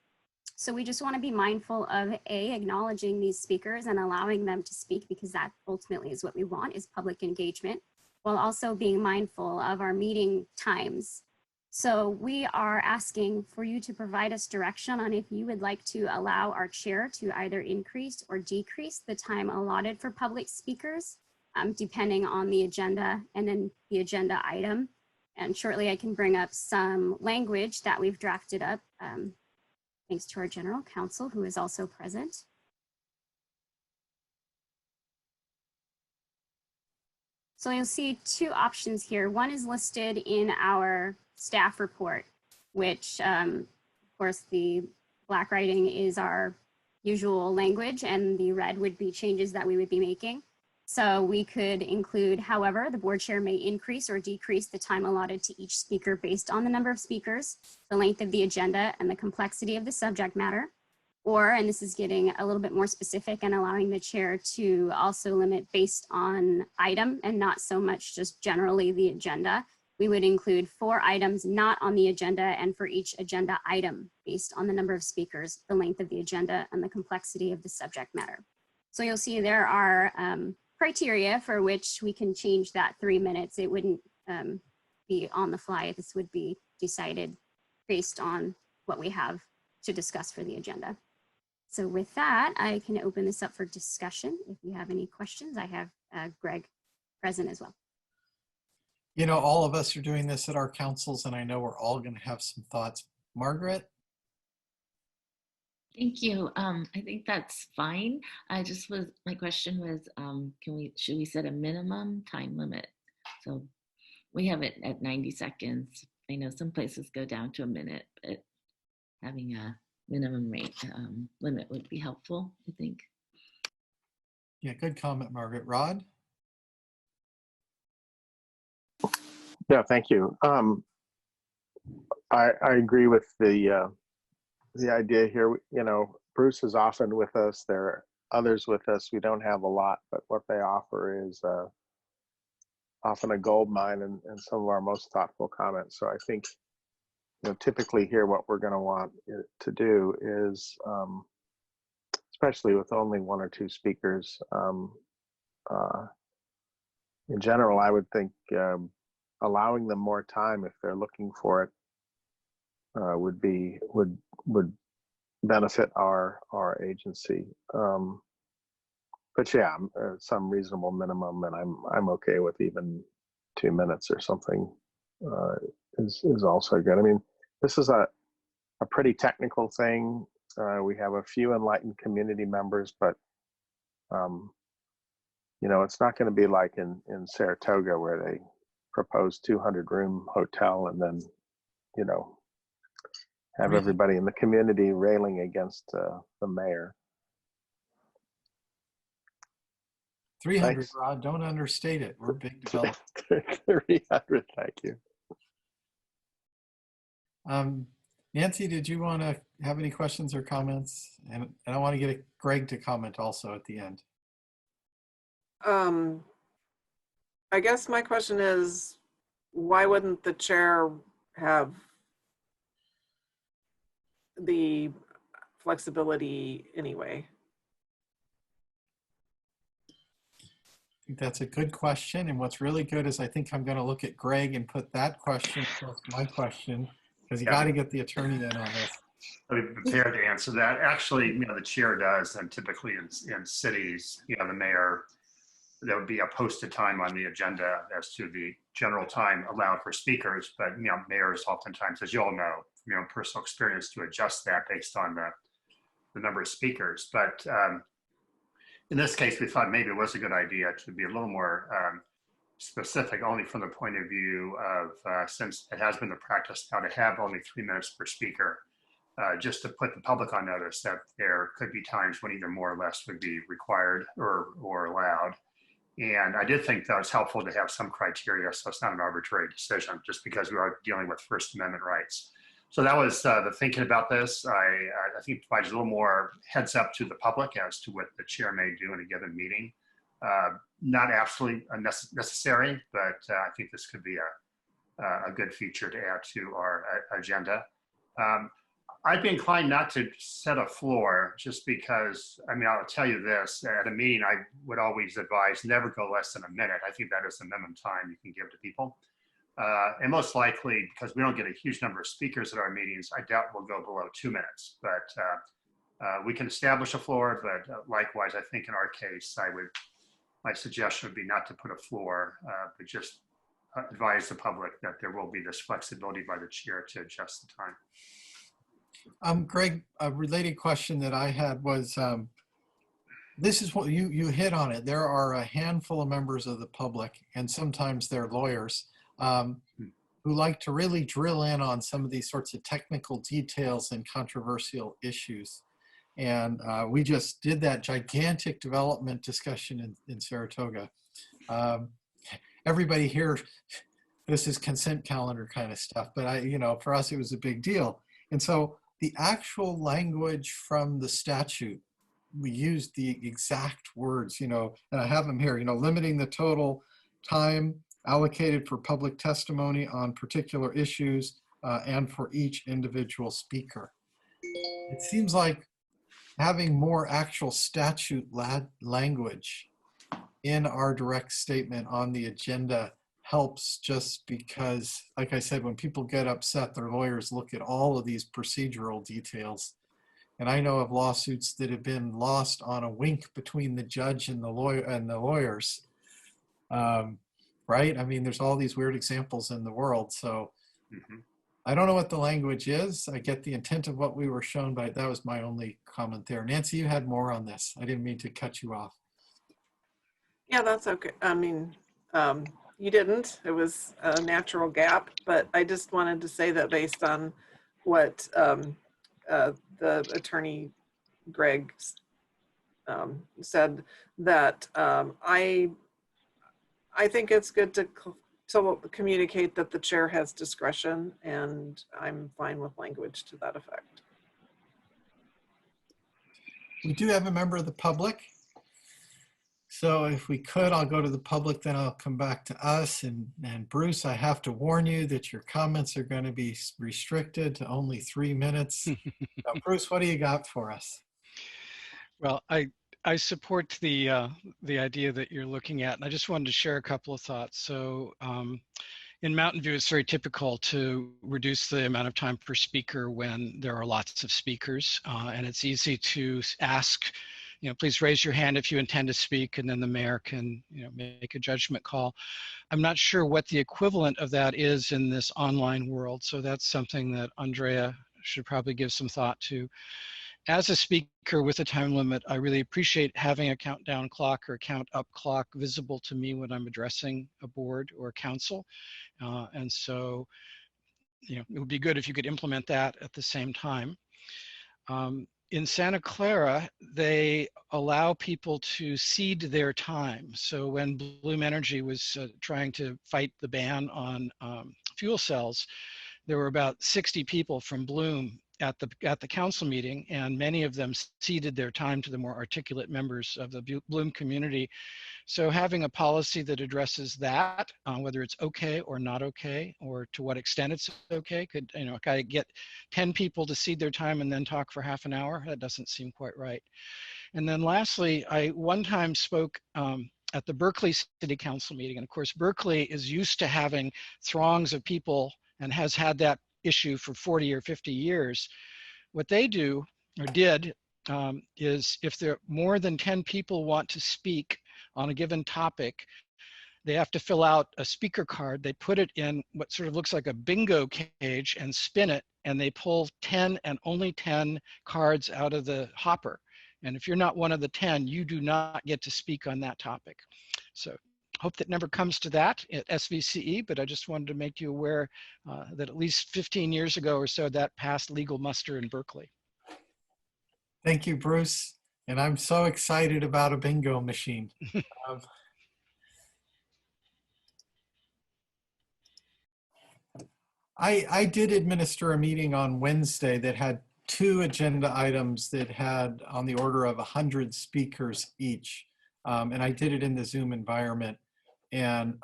So we just want to be mindful of acknowledging these speakers and allowing them to speak, because that ultimately is what we want, is public engagement, while also being mindful of our meeting times. So we are asking for you to provide us direction on if you would like to allow our chair to either increase or decrease the time allotted for public speakers, depending on the agenda and then the agenda item. And shortly I can bring up some language that we've drafted up, thanks to our general counsel, who is also present. So you'll see 2 options here. One is listed in our staff report, which of course the black writing is our usual language, and the red would be changes that we would be making. So we could include, however, the board chair may increase or decrease the time allotted to each speaker based on the number of speakers, the length of the agenda, and the complexity of the subject matter. Or, and this is getting a little bit more specific and allowing the chair to also limit based on item and not so much just generally the agenda. We would include 4 items not on the agenda, and for each agenda item based on the number of speakers, the length of the agenda, and the complexity of the subject matter. So you'll see there are criteria for which we can change that 3 minutes. It wouldn't be on the fly. This would be decided based on what we have to discuss for the agenda. So with that, I can open this up for discussion. If you have any questions, I have Greg present as well. You know, all of us are doing this at our councils, and I know we're all going to have some thoughts. Margaret? Thank you. I think that's fine. My question was, should we set a minimum time limit? So we have it at 90 seconds. I know some places go down to a minute, but having a minimum rate limit would be helpful, I think. Yeah, good comment, Margaret. Rod? Yeah, thank you. I agree with the idea here. You know, Bruce is often with us. There are others with us. We don't have a lot, but what they offer is often a gold mine and some of our most thoughtful comments. So I think, you know, typically here what we're going to want to do is, especially with only one or two speakers, in general, I would think allowing them more time if they're looking for it would benefit our agency. But yeah, some reasonable minimum, and I'm okay with even 2 minutes or something is also good. I mean, this is a pretty technical thing. We have a few enlightened community members, but you know, it's not going to be like in Saratoga where they propose 200-room hotel and then, you know, have everybody in the community railing against the mayor. 300, Thanks. Rod, don't understate it. We're big developers. 300, thank you. Nancy, did you want to have any questions or comments? And I want to get Greg to comment also at the end. I guess my question is, why wouldn't the chair have the flexibility anyway? I think that's a good question. And what's really good is I think I'm going to look at Greg and put that question plus my question, because you got to get the attorney in on this. I'll be prepared to answer that. Actually, you know, the chair does, and typically in cities, you know, the mayor, there would be a posted time on the agenda as to the general time allowed for speakers. But, you know, mayors oftentimes, as you all know, from your own personal experience, to adjust that based on the number of speakers. But in this case, we thought maybe it was a good idea to be a little more specific, only from the point of view of, since it has been the practice now to have only 3 minutes per speaker, just to put the public on notice that there could be times when either more or less would be required or allowed. And I did think that it's helpful to have some criteria, so it's not an arbitrary decision, just because we are dealing with First Amendment rights. So that was the thinking about this. I think it provides a little more heads up to the public as to what the chair may do in a given meeting. Not absolutely necessary, but I think this could be a good feature to add to our agenda. I'd be inclined not to set a floor just because, I mean, I'll tell you this, at a meeting, I would always advise never go less than a minute. I think that is the minimum time you can give to people. And most likely, because we don't get a huge number of speakers at our meetings, I doubt we'll go below 2 minutes. But we can establish a floor, but likewise, I think in our case, my suggestion would be not to put a floor, but just advise the public that there will be this flexibility by the chair to adjust the time. Greg, a related question that I had was, this is what you hit on it. There are a handful of members of the public, and sometimes they're lawyers, who like to really drill in on some of these sorts of technical details and controversial issues. And we just did that gigantic development discussion in Saratoga. Everybody here, this is consent calendar kind of stuff, but you know, for us, it was a big deal. And so the actual language from the statute, we used the exact words, you know, and I have them here, you know, limiting the total time allocated for public testimony on particular issues and for each individual speaker. It seems like having more actual statute language in our direct statement on the agenda helps, just because, like I said, when people get upset, their lawyers look at all of these procedural details. And I know of lawsuits that have been lost on a wink between the judge and the lawyers. Right? I mean, there's all these weird examples in the world. So I don't know what the language is. I get the intent of what we were shown, but that was my only comment there. Nancy, you had more on this. I didn't mean to cut you off. Yeah, that's okay. I mean, you didn't. It was a natural gap, but I just wanted to say that based on what the attorney Greg said that I think it's good to communicate that the chair has discretion, and I'm fine with language to that effect. We do have a member of the public. So if we could, I'll go to the public, then I'll come back to us. And Bruce, I have to warn you that your comments are going to be restricted to only 3 minutes. Now, Bruce, what do you got for us? Well, I support the idea that you're looking at, and I just wanted to share a couple of thoughts. So in Mountain View, it's very typical to reduce the amount of time per speaker when there are lots of speakers, and it's easy to ask, please raise your hand if you intend to speak, and then the mayor can, make a judgment call. I'm not sure what the equivalent of that is in this online world, so that's something that Andrea should probably give some thought to. As a speaker with a time limit, I really appreciate having a countdown clock or a count up clock visible to me when I'm addressing a board or council. And so, it would be good if you could implement that at the same time. In Santa Clara, they allow people to cede their time. So when Bloom Energy was trying to fight the ban on fuel cells, there were about 60 people from Bloom at the council meeting, and many of them ceded their time to the more articulate members of the Bloom community. So having a policy that addresses that, whether it's okay or not okay, or to what extent it's okay, could, I get 10 people to cede their time and then talk for half an hour? That doesn't seem quite right. And then lastly, I one time spoke at the Berkeley City Council meeting, and of course, Berkeley is used to having throngs of people and has had that issue for 40 or 50 years. What they do or did is if there more than 10 people want to speak on a given topic, they have to fill out a speaker card. They put it in what sort of looks like a bingo cage and spin it, and they pull 10 and only 10 cards out of the hopper. And if you're not one of the 10, you do not get to speak on that topic. So hope that never comes to that at SVCE, but I just wanted to make you aware that at least 15 years ago or so, that passed legal muster in Berkeley. Thank you, Bruce. And I'm so excited about a bingo machine. I did administer a meeting on Wednesday that had 2 agenda items that had on the order of 100 speakers each. And I did it in the Zoom environment. And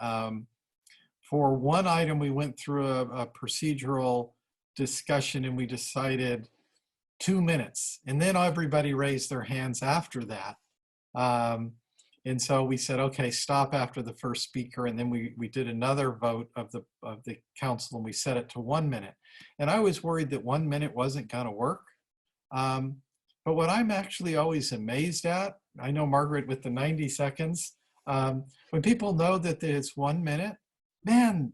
for one item, we went through a procedural discussion and we decided 2 minutes. And then everybody raised their hands after that. And so we said, okay, stop after the first speaker. And then we did another vote of the council and we set it to 1 minute. And I was worried that 1 minute wasn't gonna work. But what I'm actually always amazed at, I know Margaret with the 90 seconds, when people know that it's 1 minute, man,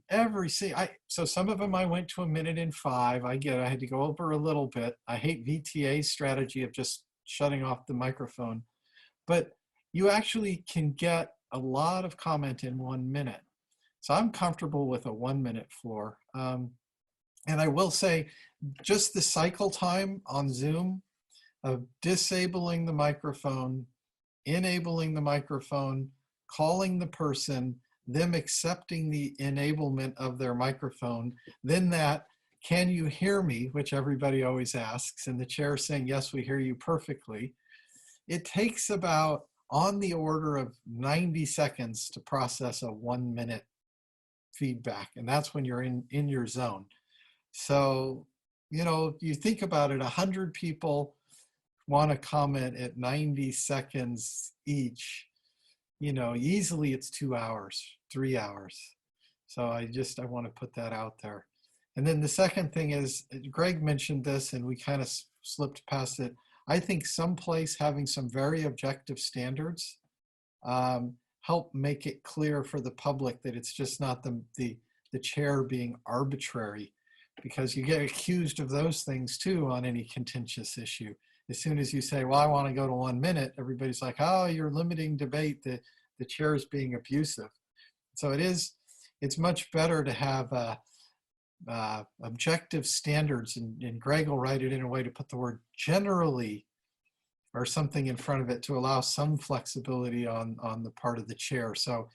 so some of them I went to 1:05. I had to go over a little bit. I hate VTA's strategy of just shutting off the microphone, but you actually can get a lot of comment in 1 minute. So I'm comfortable with a 1 minute floor. And I will say just the cycle time on Zoom of disabling the microphone, enabling the microphone, calling the person, them accepting the enablement of their microphone, then that, can you hear me, which everybody always asks, and the chair saying, yes, we hear you perfectly. It takes about on the order of 90 seconds to process a 1 minute feedback. And that's when you're in your zone. So, you think about it, 100 people want to comment at 90 seconds each, easily it's 2 hours, 3 hours. So I want to put that out there. And then the second thing is, Greg mentioned this and we kind of slipped past it. I think someplace having some very objective standards help make it clear for the public that it's just not the chair being arbitrary, because you get accused of those things too on any contentious issue. As soon as you say, well, I want to go to 1 minute, everybody's like, oh, you're limiting debate, the chair is being abusive. So it's much better to have objective standards, and Greg will write it in a way to put the word generally or something in front of it to allow some flexibility on the part of the chair. So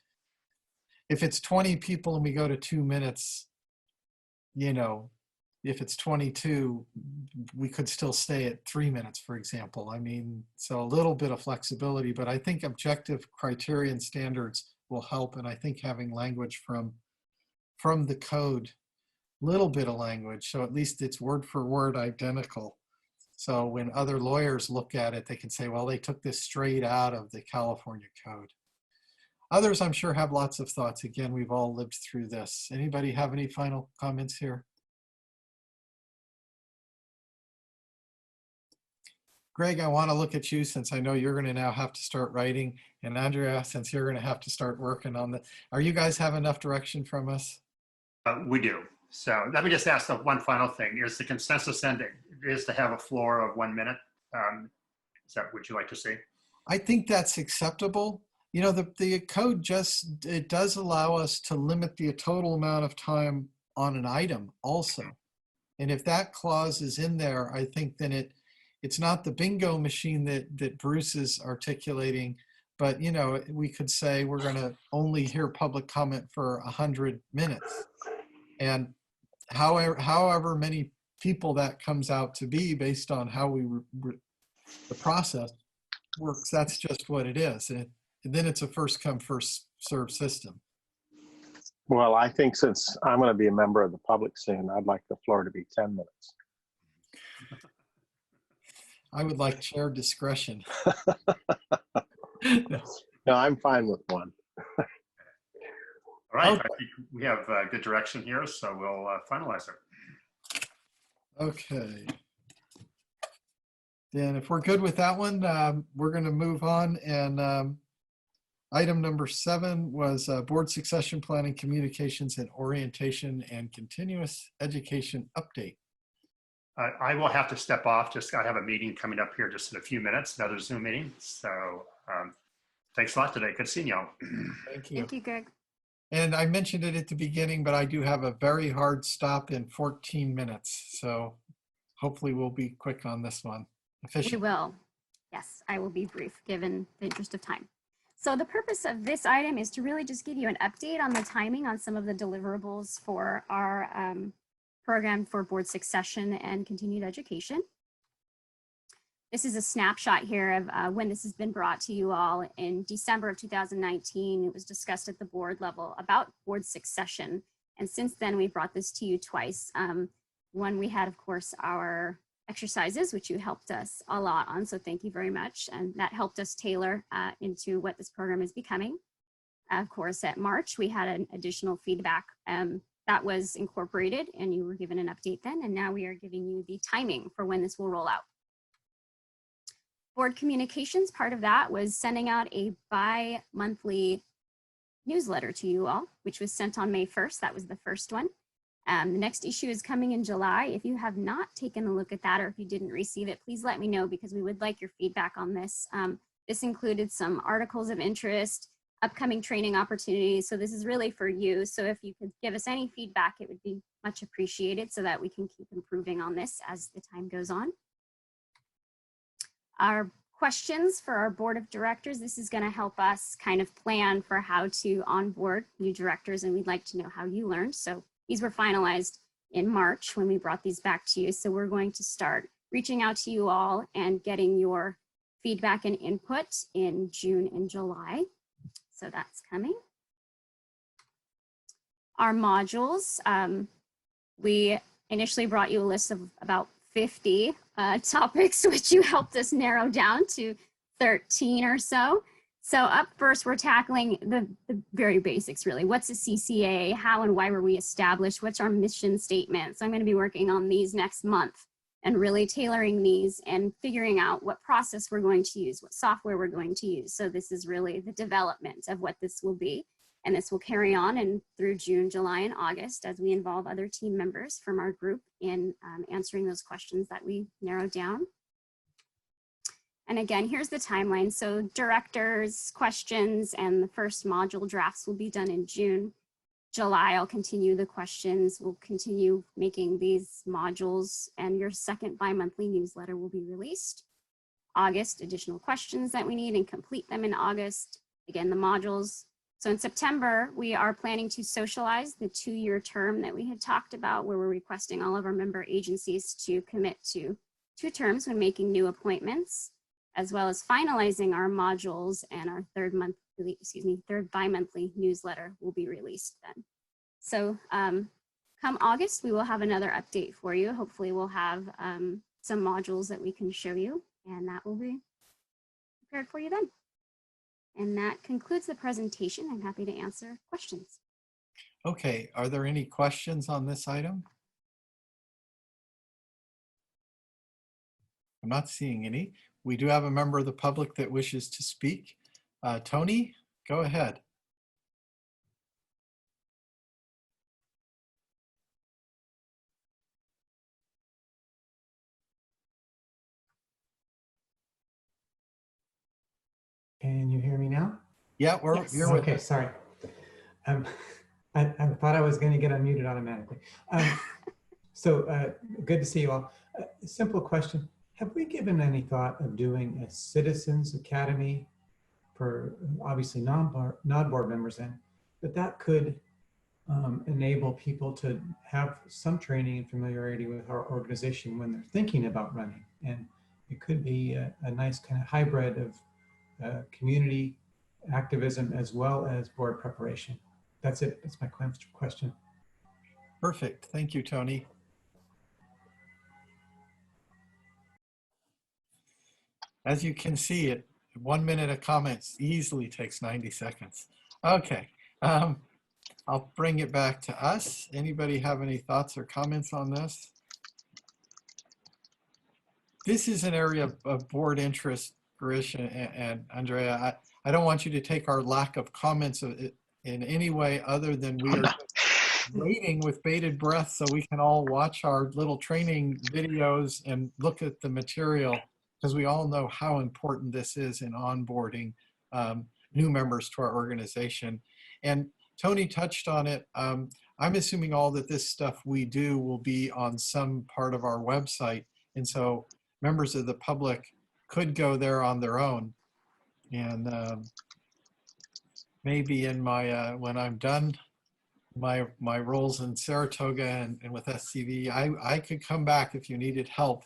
if it's 20 people and we go to 2 minutes, you know, if it's 22, we could still stay at 3 minutes, for example. I mean, so a little bit of flexibility, but I think objective criteria and standards will help. And I think having language from the code, little bit of language, so at least it's word for word identical. So when other lawyers look at it, they can say, well, they took this straight out of the California code. Others, I'm sure, have lots of thoughts. Again, we've all lived through this. Anybody have any final comments here? Greg, I want to look at you since I know you're going to now have to start writing. And Andrea, since you're going to have to start working on the, are you guys have enough direction from us? We do. So let me just ask the one final thing. Is the consensus ending is to have a floor of 1 minute? Is that what you like to see? I think that's acceptable. You know, the code just, it does allow us to limit the total amount of time on an item also. And if that clause is in there, I think then it's not the bingo machine that Bruce is articulating, but, you know, we could say we're going to only hear public comment for 100 minutes. And however many people that comes out to be based on how the process works, that's just what it is. And then it's a first come, first served system. Well, I think since I'm going to be a member of the public soon, I'd like the floor to be 10 minutes. I would like chair discretion. No, I'm fine with 1. All right, Okay. I think we have good direction here, so we'll finalize it. Okay. Then if we're good with that one, we're going to move on. And item number 7 was board succession planning, communications and orientation and continuous education update. I will have to step off. I have a meeting coming up here just in a few minutes, another Zoom meeting. So thanks a lot today. Good seeing y'all. Thank you. Thank you, Greg. And I mentioned it at the beginning, but I do have a very hard stop in 14 minutes. So hopefully we'll be quick on this one. We will. Yes, I will be brief given the interest of time. So the purpose of this item is to really just give you an update on the timing on some of the deliverables for our program for board succession and continued education. This is a snapshot here of when this has been brought to you all. In December of 2019, it was discussed at the board level about board succession. And since then, we've brought this to you twice. One, we had, of course, our exercises, which you helped us a lot on. So thank you very much. And that helped us tailor into what this program is becoming. Of course, at March, we had an additional feedback that was incorporated and you were given an update then. And now we are giving you the timing for when this will roll out. Board communications, part of that was sending out a bi-monthly newsletter to you all, which was sent on May 1st. That was the first one. The next issue is coming in July. If you have not taken a look at that or if you didn't receive it, please let me know because we would like your feedback on this. This included some articles of interest, upcoming training opportunities. So this is really for you. So if you could give us any feedback, it would be much appreciated so that we can keep improving on this as the time goes on. Our questions for our board of directors, this is going to help us kind of plan for how to onboard new directors, and we'd like to know how you learned. So these were finalized in March when we brought these back to you. So we're going to start reaching out to you all and getting your feedback and input in June and July. So that's coming. Our modules, we initially brought you a list of about 50 topics, which you helped us narrow down to 13 or so. So up first, we're tackling the very basics, really. What's a CCA? How and why were we established? What's our mission statement? So I'm going to be working on these next month and really tailoring these and figuring out what process we're going to use, what software we're going to use. So this is really the development of what this will be. And this will carry on and through June, July, and August as we involve other team members from our group in answering those questions that we narrowed down. And again, here's the timeline. So directors, questions, and the first module drafts will be done in June. July, I'll continue the questions. We'll continue making these modules, and your second bi-monthly newsletter will be released. August, additional questions that we need and complete them in August. Again, the modules. So in September, we are planning to socialize the 2-year term that we had talked about, where we're requesting all of our member agencies to commit to 2 terms when making new appointments, as well as finalizing our modules, and our third bi-monthly newsletter will be released then. So come August, we will have another update for you. Hopefully we'll have some modules that we can show you, and that will be prepared for you then. And that concludes the presentation. I'm happy to answer questions. Okay, are there any questions on this item? I'm not seeing any. We do have a member of the public that wishes to speak. Tony, go ahead. Can you hear me now? Yeah, Yes. you're with Okay, us. sorry. I thought I was going to get unmuted automatically. So good to see you all. Simple question. Have we given any thought of doing a Citizens Academy for obviously non-board members then, but that could enable people to have some training and familiarity with our organization when they're thinking about running. And it could be a nice kind of hybrid of community activism as well as board preparation. That's it. That's my question. Perfect. Thank you, Tony. As you can see, 1 minute of comments easily takes 90 seconds. Okay, I'll bring it back to us. Anybody have any thoughts or comments on this? This is an area of board interest, Girish and Andrea. I don't want you to take our lack of comments in any way other than we are waiting with bated breath so we can all watch our little training videos and look at the material, because we all know how important this is in onboarding new members to our organization. And Tony touched on it. I'm assuming all that this stuff we do will be on some part of our website. And so members of the public could go there on their own. And maybe in my, when I'm done my roles in Saratoga and with SCV, I could come back if you needed help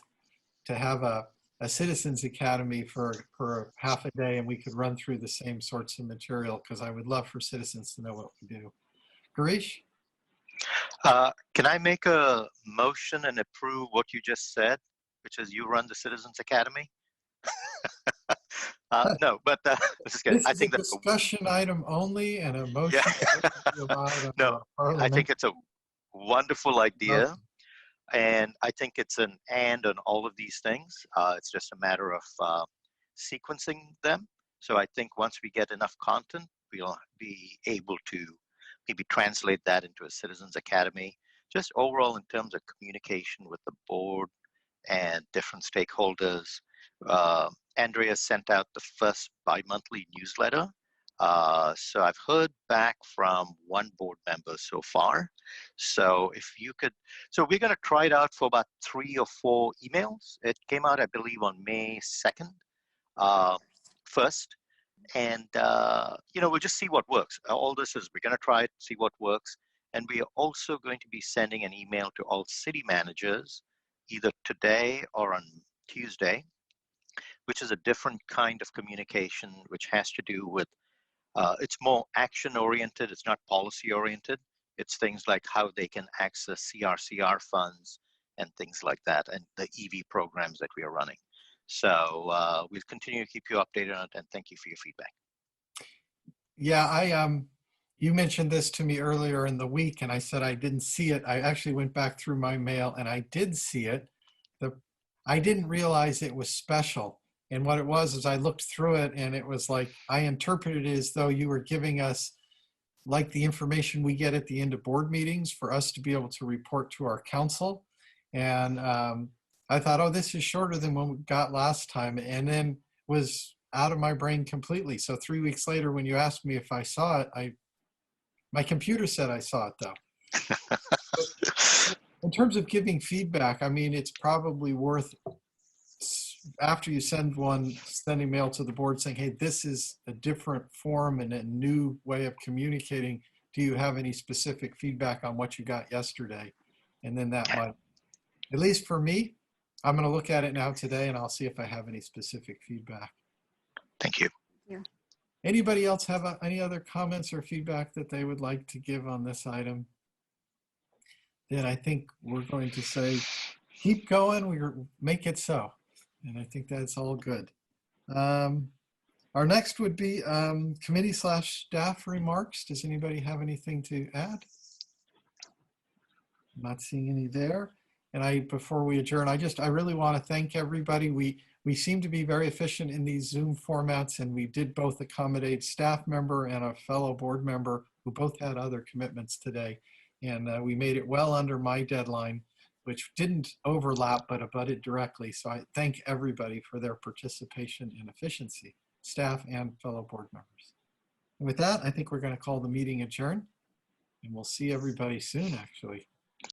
to have a Citizens Academy for half a day, and we could run through the same sorts of material, because I would love for citizens to know what we do. Girish? Can I make a motion and approve what you just said, which is you run the Citizens Academy? No, but just kidding. This I is think a that's discussion item only, and a motion. Yeah. No, I think it's a wonderful idea. And I think it's an and on all of these things. It's just a matter of sequencing them. So I think once we get enough content, we'll be able to maybe translate that into a Citizens Academy, just overall in terms of communication with the board and different stakeholders. Andrea sent out the first bi-monthly newsletter. So I've heard back from one board member so far. So if you could, so we're going to try it out for about 3 or 4 emails. It came out, I believe, on May 2nd, first. And, we'll just see what works. All this is, we're going to try it, see what works. And we are also going to be sending an email to all city managers, either today or on Tuesday, which is a different kind of communication, which has to do with it's more action oriented. It's not policy oriented. It's things like how they can access CRCR funds and things like that, and the EV programs that we are running. So we'll continue to keep you updated on it, and thank you for your feedback. Yeah, you mentioned this to me earlier in the week, and I said I didn't see it. I actually went back through my mail, and I did see it. I didn't realize it was special. And what it was is I looked through it, and it was like, I interpreted it as though you were giving us like the information we get at the end of board meetings for us to be able to report to our council. And I thought, oh, this is shorter than what we got last time, and then was out of my brain completely. So 3 weeks later, when you asked me if I saw it, My computer said I saw it though. In terms of giving feedback, I mean, it's probably worth, after you sending mail to the board saying, hey, this is a different form and a new way of communicating. Do you have any specific feedback on what you got yesterday? And then that might, at least for me, I'm going to look at it now today and I'll see if I have any specific feedback. Thank you. Yeah. Anybody else have any other comments or feedback that they would like to give on this item? Then I think we're going to say, keep going, make it so. And I think that's all good. Our next would be committee/staff remarks. Does anybody have anything to add? I'm not seeing any there. And before we adjourn, I really want to thank everybody. We seem to be very efficient in these Zoom formats, and we did both accommodate staff member and a fellow board member who both had other commitments today. And we made it well under my deadline, which didn't overlap, but abutted directly. So I thank everybody for their participation and efficiency, staff and fellow board members. And with that, I think we're going to call the meeting adjourned, and we'll see everybody soon, actually.